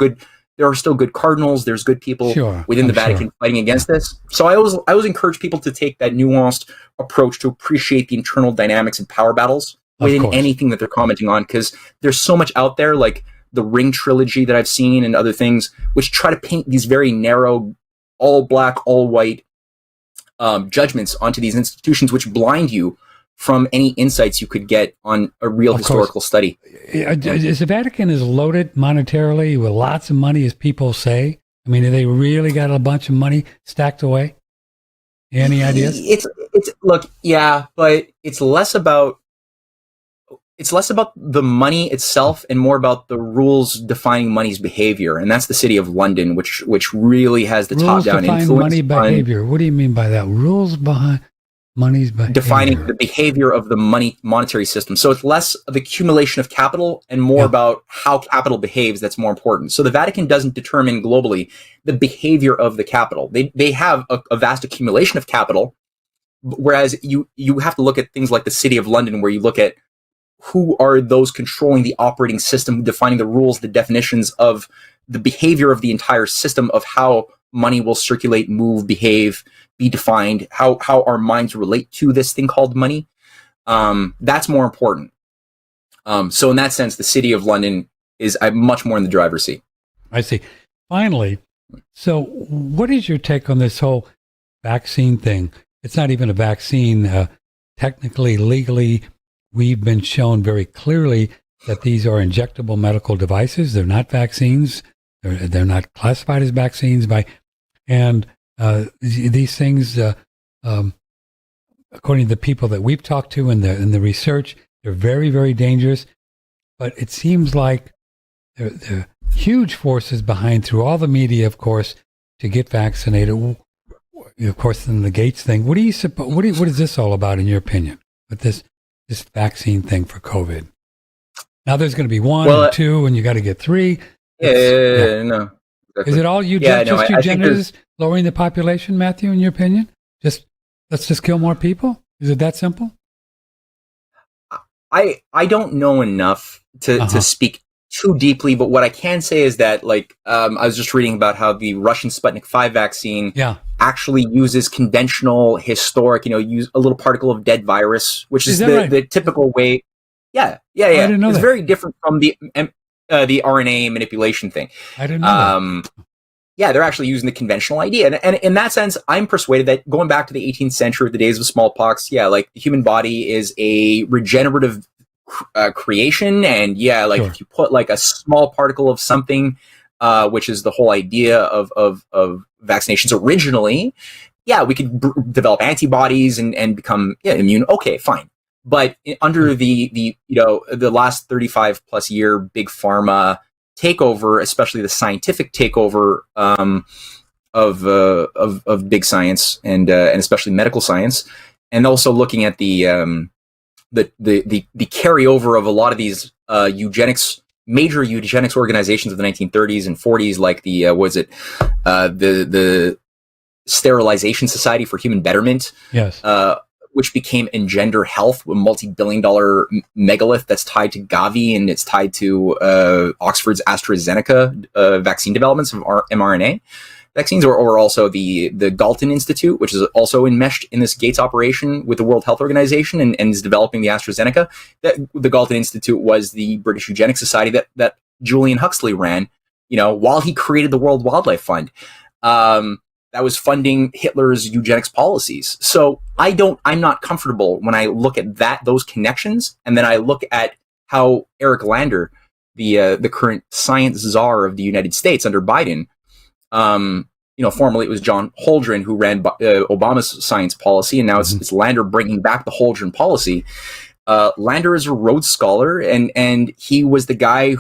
there are still good cardinals. There's good people within the Vatican fighting against this. So I always encourage people to take that nuanced approach to appreciate the internal dynamics and power battles within anything that they're commenting on, because there's so much out there, like the Ring trilogy that I've seen and other things, which try to paint these very narrow, all black, all white judgments onto these institutions, which blind you from any insights you could get on a real historical study. Is the Vatican as loaded monetarily with lots of money as people say? I mean, have they really got a bunch of money stacked away? Any ideas? But it's less about the money itself and more about the rules defining money's behavior, and that's the City of London, which really has the top-down influence. Money behavior. What do you mean by that? Rules behind money's behavior. Defining the behavior of the monetary system. So it's less of the accumulation of capital and more about how capital behaves that's more important. So the Vatican doesn't determine globally the behavior of the capital. They have a vast accumulation of capital, whereas you have to look at things like the City of London, where you look at who are those controlling the operating system, defining the rules, the definitions of the behavior of the entire system of how money will circulate, move, behave, be defined, how our minds relate to this thing called money. That's more important. So in that sense, the City of London is much more in the driver's seat. I see. Finally, so what is your take on this whole vaccine thing? It's not even a vaccine. Technically, legally, we've been shown very clearly that these are injectable medical devices. They're not vaccines. They're not classified as vaccines these things, according to the people that we've talked to in the research, they're very, very dangerous. But it seems like there are huge forces behind, through all the media, of course, to get vaccinated. Of course, in the Gates thing. What is this all about, in your opinion, with this vaccine thing for COVID? Now there's going to be one and two, and you got to get three. No. Exactly. Is it all eugenics lowering the population, Mathew, in your opinion? Let's just kill more people? Is it that simple? I don't know enough to speak too deeply, but what I can say is that, I was just reading about how the Russian Sputnik 5 vaccine actually uses conventional, historic, use a little particle of dead virus, which is the typical way. Yeah. I didn't know it's that. very different from the RNA manipulation thing. I didn't know that. Yeah, they're actually using the conventional idea. And in that sense, I'm persuaded that going back to the 18th century, the days of smallpox, the human body is a regenerative creation. And if you put a small particle of something, which is the whole idea of vaccinations originally, we could develop antibodies and become immune. Okay, fine. But under the last 35 plus year big pharma takeover, especially the scientific takeover of big science and especially medical science, and also looking at the carryover of a lot of these major eugenics organizations of the 1930s and 40s, like the Sterilization Society for Human Betterment. Yes. Which became Engender Health, a multi-billion-dollar megalith that's tied to Gavi, and it's tied to Oxford's AstraZeneca vaccine developments of mRNA vaccines, or also the Galton Institute, which is also enmeshed in this Gates operation with the World Health Organization and is developing the AstraZeneca. The Galton Institute was the British Eugenics Society that Julian Huxley ran, while he created the World Wildlife Fund. That was funding Hitler's eugenics policies. So I'm not comfortable when I look at those connections, and then I look at how Eric Lander, the current science czar of the United States under Biden, formerly it was John Holdren who ran Obama's science policy, and now it's Lander bringing back the Holdren policy. Lander is a Rhodes Scholar, and he was the guy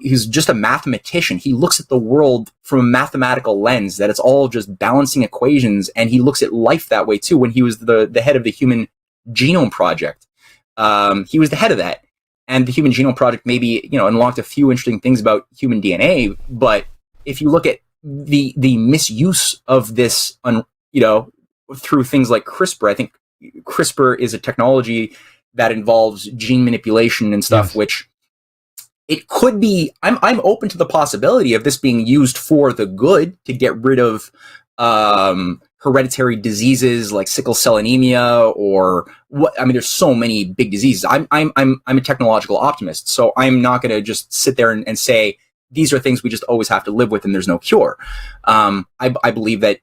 he's just a mathematician. He looks at the world from a mathematical lens, that it's all just balancing equations, and he looks at life that way too. When he was the head of the Human Genome Project, he was the head of that. And the Human Genome Project maybe, unlocked a few interesting things about human DNA, but if you look at the misuse of this, through things like CRISPR, I think CRISPR is a technology that involves gene manipulation and stuff, which it could be. I'm open to the possibility of this being used for the good to get rid of hereditary diseases like sickle cell anemia or what. I mean, there's so many big diseases. I'm a technological optimist, so I'm not going to just sit there and say these are things we just always have to live with and there's no cure. I believe that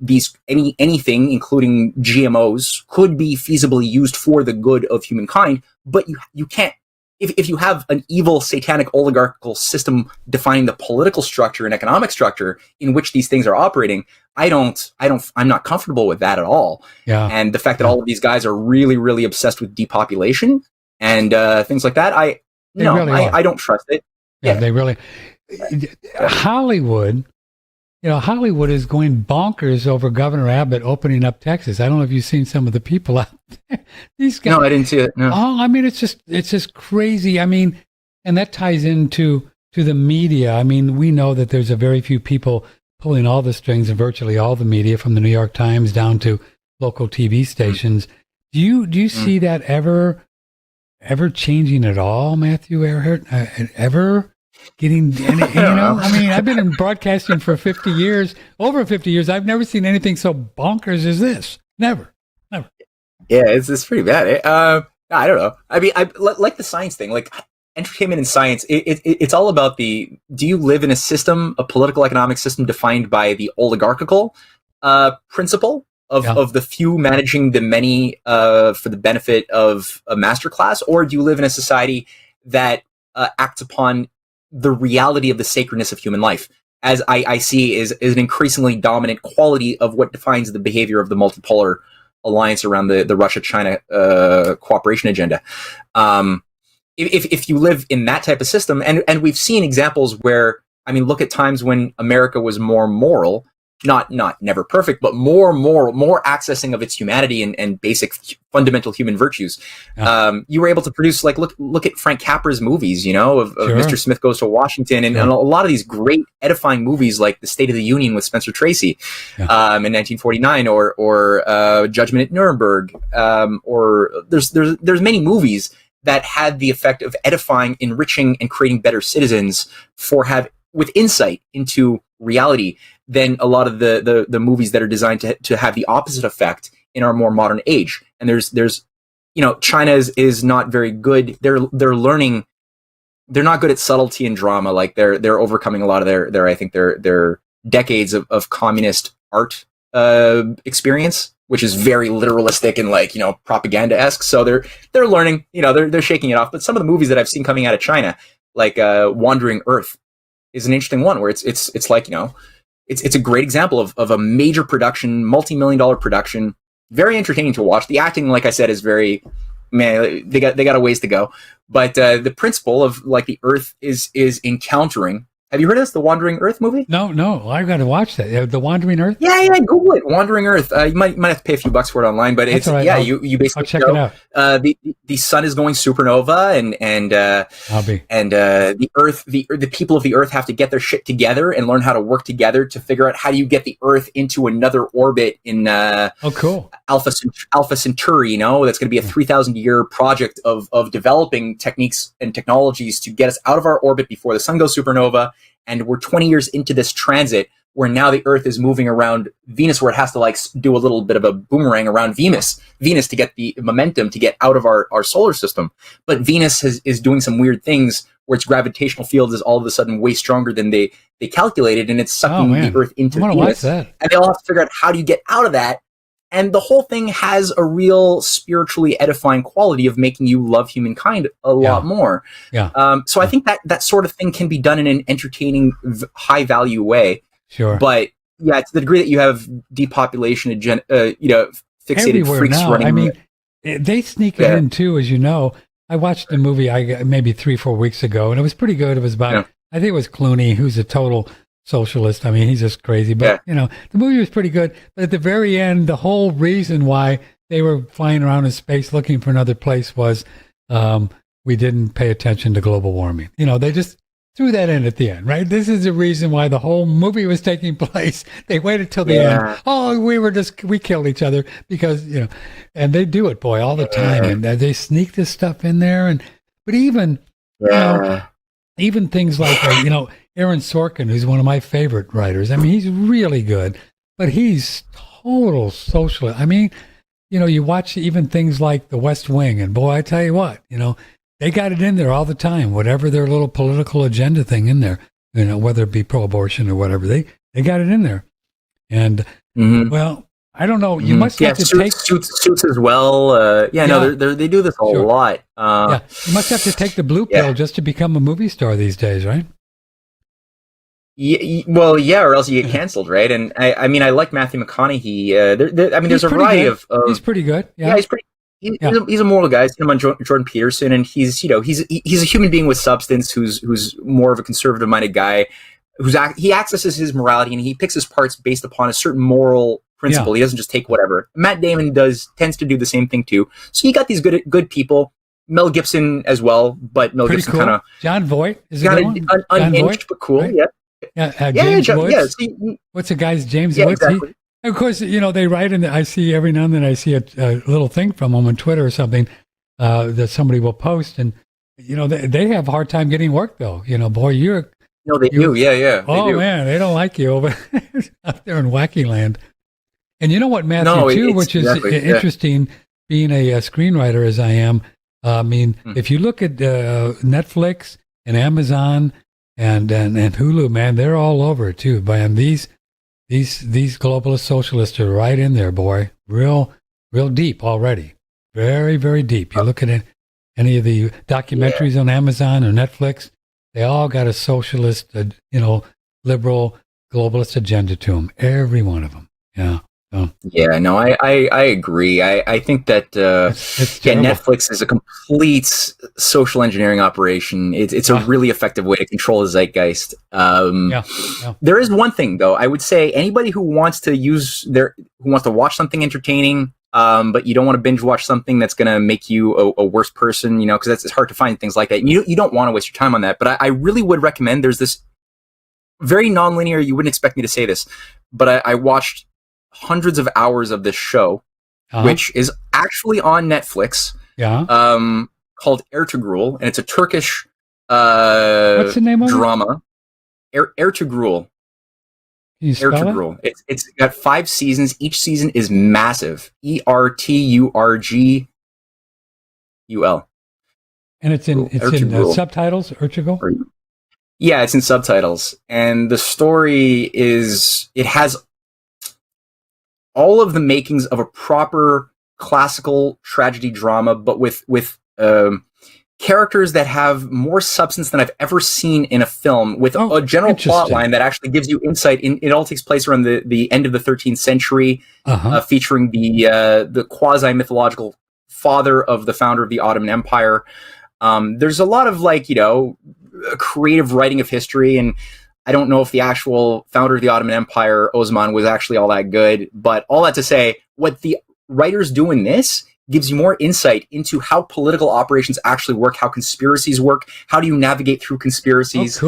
anything, including GMOs, could be feasibly used for the good of humankind, but you can't. If you have an evil, satanic, oligarchical system defining the political structure and economic structure in which these things are operating, I'm not comfortable with that at all. Yeah. And the fact that all of these guys are really, really obsessed with depopulation and things like that, I don't trust it. Yeah, they really. Hollywood is going bonkers over Governor Abbott opening up Texas. I don't know if you've seen some of the people out there. These guys. No, I didn't see it. No. Oh, I mean, it's just crazy. I mean, and that ties into the media. I mean, we know that there's a very few people pulling all the strings and virtually all the media, from the New York Times down to local TV stations. Do you see that ever changing at all, Mathew Ehret? Ever? Getting any, I mean, I've been in broadcasting for over 50 years. I've never seen anything so bonkers as this. Never. Yeah, it's pretty bad. I don't know. I mean, I like the science thing, like entertainment and science. It's all about do you live in a political economic system defined by the oligarchical principle of the few managing the many for the benefit of a master class, or do you live in a society that acts upon the reality of the sacredness of human life, as I see is an increasingly dominant quality of what defines the behavior of the multipolar alliance around the Russia-China cooperation agenda. If you live in that type of system, and we've seen examples where, I mean, look at times when America was more moral, not never perfect, but more moral, more accessing of its humanity and basic fundamental human virtues. You were able to produce, like, look at Frank Capra's movies, of Sure. Mr. Smith Goes to Washington, and a lot of these great edifying movies like The State of the Union with Spencer Tracy in 1949, or Judgment at Nuremberg, or there's many movies that had the effect of edifying, enriching, and creating better citizens with insight into reality than a lot of the movies that are designed to have the opposite effect in our more modern age. And there's China is not very good. They're learning. They're not good at subtlety and drama. Like they're overcoming a lot of their decades of communist art experience, which is very literalistic and propaganda-esque. So they're learning. They're shaking it off. But some of the movies that I've seen coming out of China, like Wandering Earth, is an interesting one where it's like, it's a great example of a major production, multi-million-dollar production, very entertaining to watch. The acting, like I said, is very, man, they got a ways to go. But the principle of, like, the Earth is encountering. Have you heard of this, the Wandering Earth movie? No, I've got to watch that. The Wandering Earth? Yeah, Google it. Wandering Earth. You might have to pay a few bucks for it online, but That's it's, all right. yeah, you basically I'll check it out. The sun is going supernova, and the Earth, the people of the Earth have to get their shit together and learn how to work together to figure out how do you get the Earth into another orbit in cool. Alpha Centauri. That's going to be a 3,000-year project of developing techniques and technologies to get us out of our orbit before the sun goes supernova. And we're 20 years into this transit where now the Earth is moving around Venus, where it has to do a little bit of a boomerang around Venus to get the momentum to get out of our solar system. But Venus is doing some weird things where its gravitational field is all of a sudden way stronger than they calculated, and it's sucking the Earth into Venus. Watch that. And they all have to figure out how do you get out of that. And the whole thing has a real spiritually edifying quality of making you love humankind a lot more. Yeah. So I think that sort of thing can be done in an entertaining, high value way. Sure. But yeah, to the degree that you have depopulation, fixated everywhere freaks now. running. I mean, they sneak it in too, as you know. I watched a movie maybe 3-4 weeks ago, and it was pretty good. It was about, I think it was Clooney, who's a total socialist. I mean, he's just crazy. But, the movie was pretty good. But at the very end, the whole reason why they were flying around in space looking for another place was we didn't pay attention to global warming. They just threw that in at the end, right? This is the reason why the whole movie was taking place. They waited till the end. Oh, we killed each other because, and they do it, boy, all the time. And they sneak this stuff in there. But even, even things like, Aaron Sorkin, who's one of my favorite writers. I mean, he's really good, but he's total socialist. I mean, you watch even things like The West Wing, and boy, I tell you what, they got it in there all the time, whatever their little political agenda thing in there, whether it be pro-abortion or whatever, they got it in there. And, well, I don't know. You must have to take suits as well. No, they do this a lot. You must have to take the blue pill just to become a movie star these days, right? Or else you get canceled, right? And I mean, I like Matthew McConaughey. There's a variety of. He's pretty good. Yeah, he's pretty. He's a moral guy. Him on Jordan Peterson, and he's a human being with substance who's more of a conservative minded guy. He accesses his morality and he picks his parts based upon a certain moral principle. He doesn't just take whatever. Matt Damon tends to do the same thing too. So you got these good people. Mel Gibson as well, but Mel Gibson cool. kind of John Voight is kind of unhinged but cool. Right? James Woods. See, what's the guy's James Woods? Exactly. Of course, they write in. I see every now and then. I see a little thing from him on Twitter or something that somebody will post, and they have a hard time getting work though. Boy, you're. No, they do. Yeah. Oh man, they don't like you over out there in wacky land. And you know what, Matthew, too, which is interesting, being a screenwriter as I am. I mean, if you look at Netflix and Amazon and Hulu, man, they're all over it too. Man, these globalist socialists are right in there, boy. Real deep already. Very, very deep. You look at any of the documentaries on Amazon or Netflix, they all got a socialist, liberal, globalist agenda to them. Every one of them. Yeah. So. Yeah, no, I agree. I think that Netflix is a complete social engineering operation. It's a really effective way to control the zeitgeist. There is one thing though. I would say anybody who wants to watch something entertaining, but you don't want to binge watch something that's going to make you a worse person, because it's hard to find things like that. You don't want to waste your time on that. But I really would recommend. There's this very nonlinear. You wouldn't expect me to say this, but I watched hundreds of hours of this show, which is actually on Netflix. Called Ertugrul, and it's a Turkish what's the name of drama. Ertugrul. Ertugrul. It's got 5 seasons. Each season is massive. ERTURGUL. And it's in subtitles. Ertugrul. Yeah, it's in subtitles, and the story has all of the makings of a proper classical tragedy drama, but with characters that have more substance than I've ever seen in a film, with a general plot line that actually gives you insight. It all takes place around the end of the 13th century, featuring the quasi-mythological father of the founder of the Ottoman Empire. There's a lot of creative writing of history, and I don't know if the actual founder of the Ottoman Empire, Osman, was actually all that good, but all that to say, what the writers do in this gives you more insight into how political operations actually work, how conspiracies work, how do you navigate through conspiracies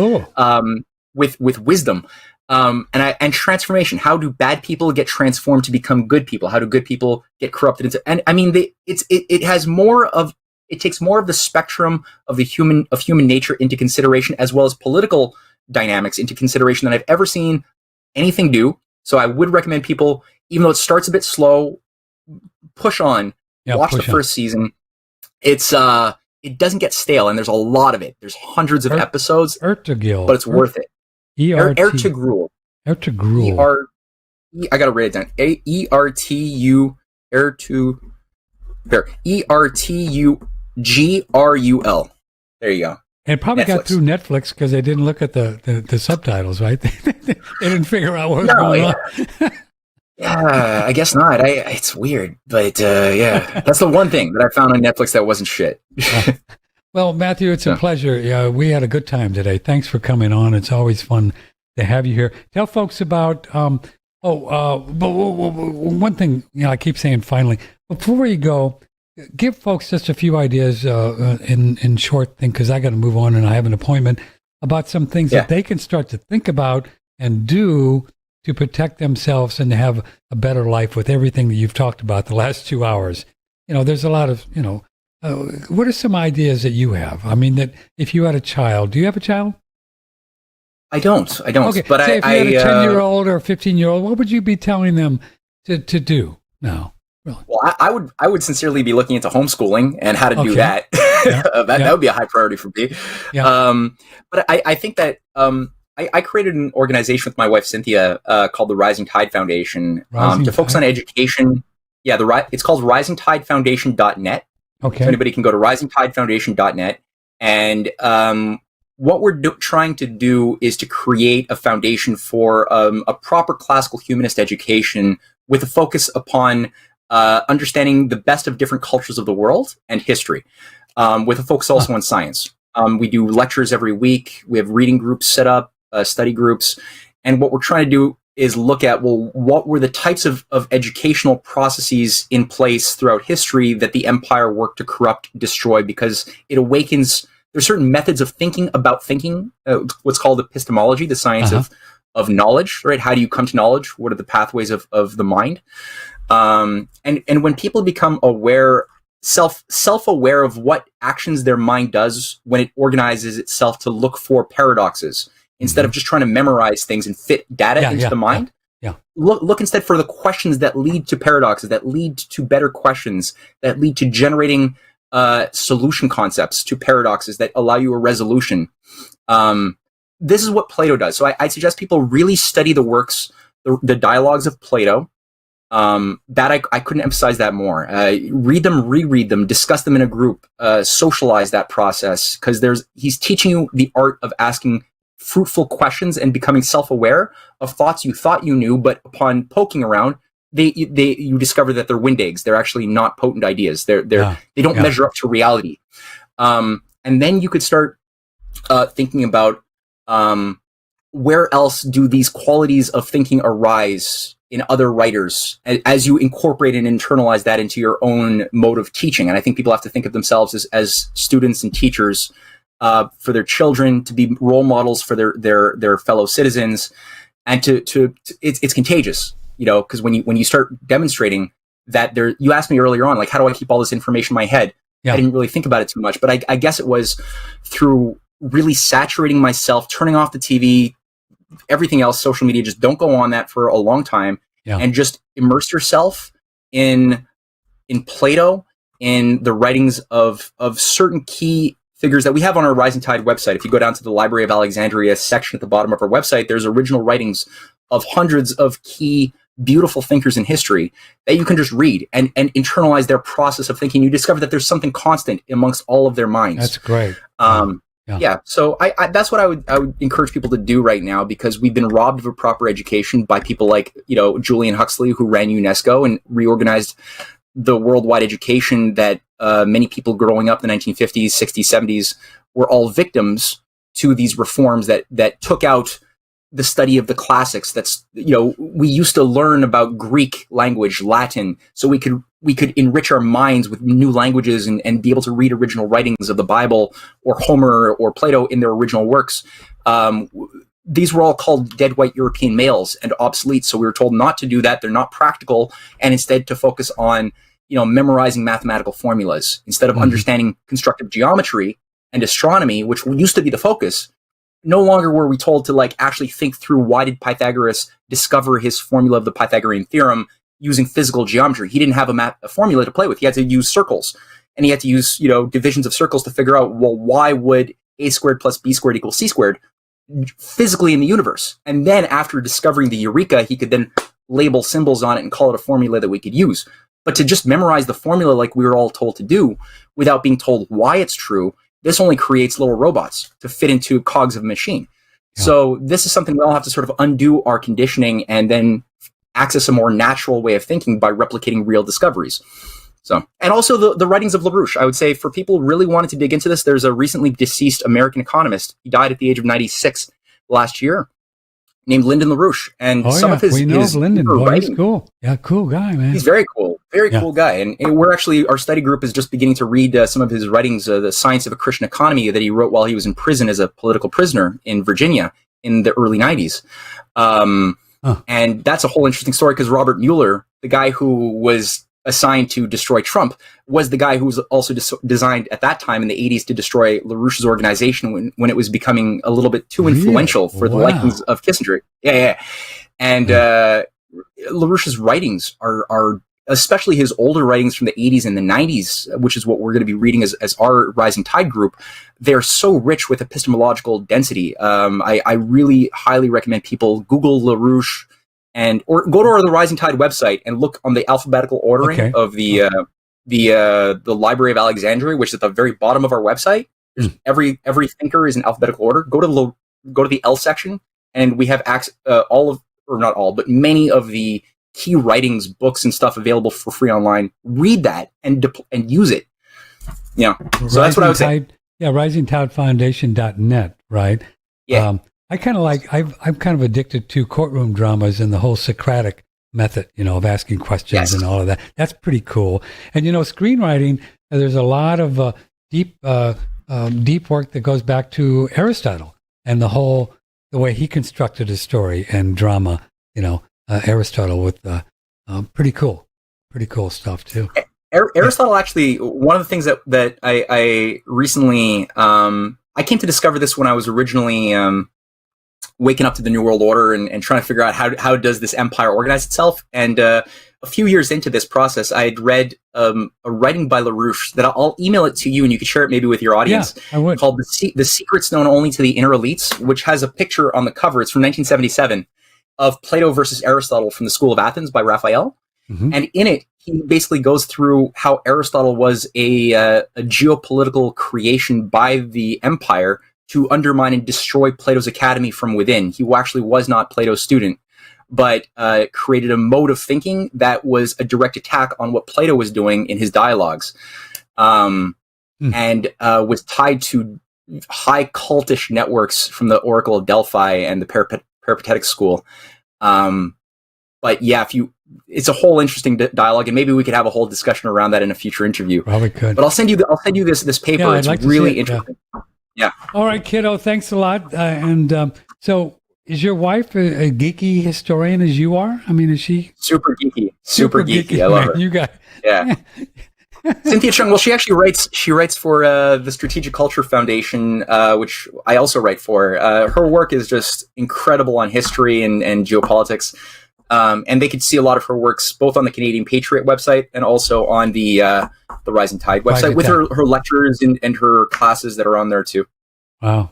with wisdom, and transformation. How do bad people get transformed to become good people? How do good people get corrupted? And I mean, it takes more of the spectrum of human nature into consideration, as well as political dynamics into consideration than I've ever seen anything do. So I would recommend people, even though it starts a bit slow, push on, watch the first season. It doesn't get stale, and there's a lot of it. There's hundreds of episodes, Ertugrul, but it's worth it. Ertugrul. Ertugrul. I gotta write it down. ERTU ERTUGRUL. There you go. And it probably got through Netflix because they didn't look at the subtitles, right? They didn't figure out what was going on. Yeah, I guess not. It's weird, but that's the one thing that I found on Netflix that wasn't shit. Well, Matthew, it's a pleasure. Yeah, we had a good time today. Thanks for coming on. It's always fun to have you here. Tell folks about. But one thing, I keep saying finally. Before you go, give folks just a few ideas in short thing, because I got to move on and I have an appointment, about some things that they can start to think about and do to protect themselves and to have a better life with everything that you've talked about the last 2 hours. There's a lot of, what are some ideas that you have? I mean, that if you had a child, do you have a child? I don't. Okay, But say if you had a 10-year-old or a 15-year-old, what would you be telling them to do now? Really? Well, I would sincerely be looking into homeschooling and how to do that. Yeah. That would be a high priority for me. Yeah. But I think that I created an organization with my wife Cynthia called the Rising Tide Foundation to focus on education. Yeah, it's called risingtidefoundation.net. Okay. So anybody can go to risingtidefoundation.net. And what we're trying to do is to create a foundation for a proper classical humanist education with a focus upon understanding the best of different cultures of the world and history, with a focus also on science. We do lectures every week. We have reading groups set up, study groups. And what we're trying to do is look at, well, what were the types of educational processes in place throughout history that the empire worked to corrupt, destroy, because it awakens, there's certain methods of thinking about thinking, what's called epistemology, the science of knowledge, right? How do you come to knowledge? What are the pathways of the mind? And when people become aware, self-aware of what actions their mind does when it organizes itself to look for paradoxes, instead of just trying to memorize things and fit data into the mind. Look instead for the questions that lead to paradoxes, that lead to better questions, that lead to generating solution concepts to paradoxes that allow you a resolution. This is what Plato does. So I suggest people really study the works, the dialogues of Plato. That I couldn't emphasize that more. Read them, reread them, discuss them in a group, socialize that process, because he's teaching you the art of asking fruitful questions and becoming self-aware of thoughts you thought you knew, but upon poking around, you discover that they're wind eggs. They're actually not potent ideas. They don't measure up to reality. And then you could start thinking about where else do these qualities of thinking arise in other writers, as you incorporate and internalize that into your own mode of teaching. And I think people have to think of themselves as students and teachers for their children, to be role models for their fellow citizens, and it's contagious, because when you start demonstrating that you asked me earlier on, like, how do I keep all this information in my head? I didn't really think about it too much, but I guess it was through really saturating myself, turning off the TV, everything else, social media, just don't go on that for a long time, and just immerse yourself in Plato, in the writings of certain key figures that we have on our Rising Tide website. If you go down to the Library of Alexandria section at the bottom of our website, there's original writings of hundreds of key, beautiful thinkers in history that you can just read and internalize their process of thinking. You discover that there's something constant amongst all of their minds. That's great. So I that's what I would encourage people to do right now, because we've been robbed of a proper education by people like, Julian Huxley, who ran UNESCO and reorganized the worldwide education that many people growing up in the 1950s, 60s, 70s were all victims to these reforms that took out the study of the classics. That's, we used to learn about Greek language, Latin, so we could enrich our minds with new languages and be able to read original writings of the Bible or Homer or Plato in their original works. These were all called dead white European males and obsolete. So we were told not to do that. They're not practical, and instead to focus on, memorizing mathematical formulas instead of understanding constructive geometry and astronomy, which used to be the focus. No longer were we told to actually think through, why did Pythagoras discover his formula of the Pythagorean theorem using physical geometry? He didn't have a formula to play with. He had to use circles, and he had to use, divisions of circles to figure out, well, why would a squared plus b squared equal c squared physically in the universe? And then after discovering the eureka, he could then label symbols on it and call it a formula that we could use. But to just memorize the formula like we were all told to do without being told why it's true, this only creates little robots to fit into cogs of a machine. So this is something we all have to sort of undo our conditioning and then access a more natural way of thinking by replicating real discoveries. So, and also the writings of LaRouche. I would say for people who really wanted to dig into this, there's a recently deceased American economist. He died at the age of 96 last year, named Lyndon LaRouche. And some of his Lyndon. Boy, he's cool. Yeah, cool guy, man. He's very cool. Very cool guy. And we're actually, our study group is just beginning to read some of his writings, The Science of a Christian Economy, that he wrote while he was in prison as a political prisoner in Virginia in the early 90s. And that's a whole interesting story, because Robert Mueller, the guy who was assigned to destroy Trump was the guy who was also designed at that time in the 80s to destroy LaRouche's organization when it was becoming a little bit too influential for the likings of Kissinger. Yeah. And LaRouche's writings are, especially his older writings from the 80s and the 90s, which is what we're going to be reading as our Rising Tide group, they're so rich with epistemological density. I really highly recommend people Google LaRouche or go to the Rising Tide website and look on the alphabetical ordering of the Library of Alexandria, which is at the very bottom of our website. There's every thinker is in alphabetical order. Go to the L section, and we have not all, but many of the key writings, books, and stuff available for free online. Read that and use it. Yeah. So that's what I would say. Yeah, risingtidefoundation.net, right? Yeah. I kind of I'm kind of addicted to courtroom dramas and the whole Socratic method, of asking questions and all of that. That's pretty cool. And, screenwriting, there's a lot of deep work that goes back to Aristotle and the way he constructed a story and drama, Aristotle with pretty cool stuff too. Aristotle actually, one of the things that I recently, I came to discover this when I was originally waking up to the New World Order and trying to figure out how does this empire organize itself. And a few years into this process, I had read a writing by LaRouche that I'll email it to you, and you could share it maybe with your audience. Yeah, I would. Called The Secrets Known Only to the Inner Elites, which has a picture on the cover. It's from 1977 of Plato versus Aristotle from the School of Athens by Raphael. Mm-hmm. And in it, he basically goes through how Aristotle was a geopolitical creation by the empire to undermine and destroy Plato's academy from within. He actually was not Plato's student, but created a mode of thinking that was a direct attack on what Plato was doing in his dialogues, and was tied to high cultish networks from the Oracle of Delphi and the Peripatetic school. But yeah, it's a whole interesting dialogue, and maybe we could have a whole discussion around that in a future interview. Probably could. But I'll send you this paper. Yeah, it's like really interesting. Yeah. All right, kiddo. Thanks a lot. So, is your wife a geeky historian as you are? I mean, is she super geeky? Super geeky. I love her. You got Cynthia Chung. Well, she actually writes for the Strategic Culture Foundation, which I also write for. Her work is just incredible on history and geopolitics. And they could see a lot of her works both on the Canadian Patriot website and also on the Rising Tide website with her lectures and her classes that are on there too. Wow.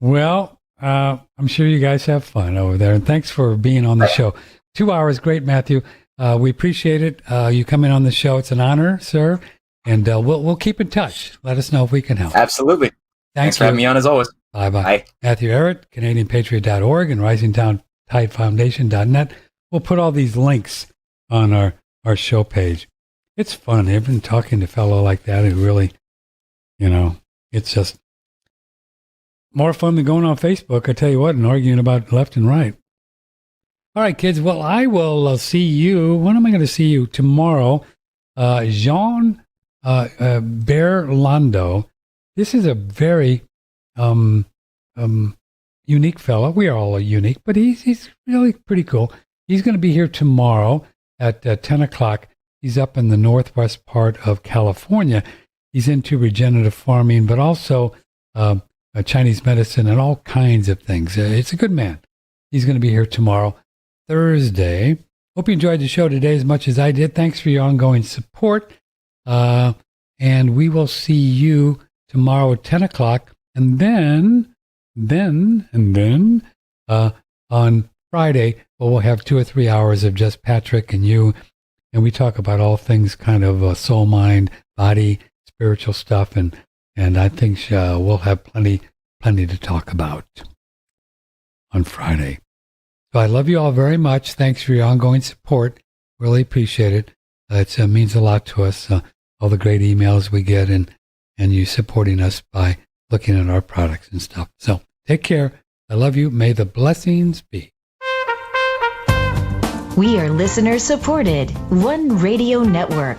Well, I'm sure you guys have fun over there. And thanks for being on the show. 2 hours. Great, Mathew. We appreciate it. You coming on the show. It's an honor, sir. And we'll keep in touch. Let us know if we can help. Absolutely. Thanks for having me on as always. Bye-bye. Bye. Mathew Ehret, CanadianPatriot.org and RisingTideFoundation.net. We'll put all these links on our show page. It's fun. I've been talking to a fellow like that who really, it's just more fun than going on Facebook, I tell you what, and arguing about left and right. All right, kids. Well, I will see you. When am I going to see you? Tomorrow. Jean Berlando. This is a very unique fellow. We are all unique, but he's really pretty cool. He's going to be here tomorrow at 10 o'clock. He's up in the northwest part of California. He's into regenerative farming, but also Chinese medicine and all kinds of things. It's a good man. He's going to be here tomorrow, Thursday. Hope you enjoyed the show today as much as I did. Thanks for your ongoing support. And we will see you tomorrow at 10 o'clock. And then on Friday, we'll have 2 or 3 hours of just Patrick and you. And we talk about all things kind of soul, mind, body, spiritual stuff. And I think we'll have plenty to talk about on Friday. So I love you all very much. Thanks for your ongoing support. Really appreciate it. It means a lot to us, all the great emails we get and you supporting us by looking at our products and stuff. So take care. I love you. May the blessings be. We are listener supported. One Radio Network.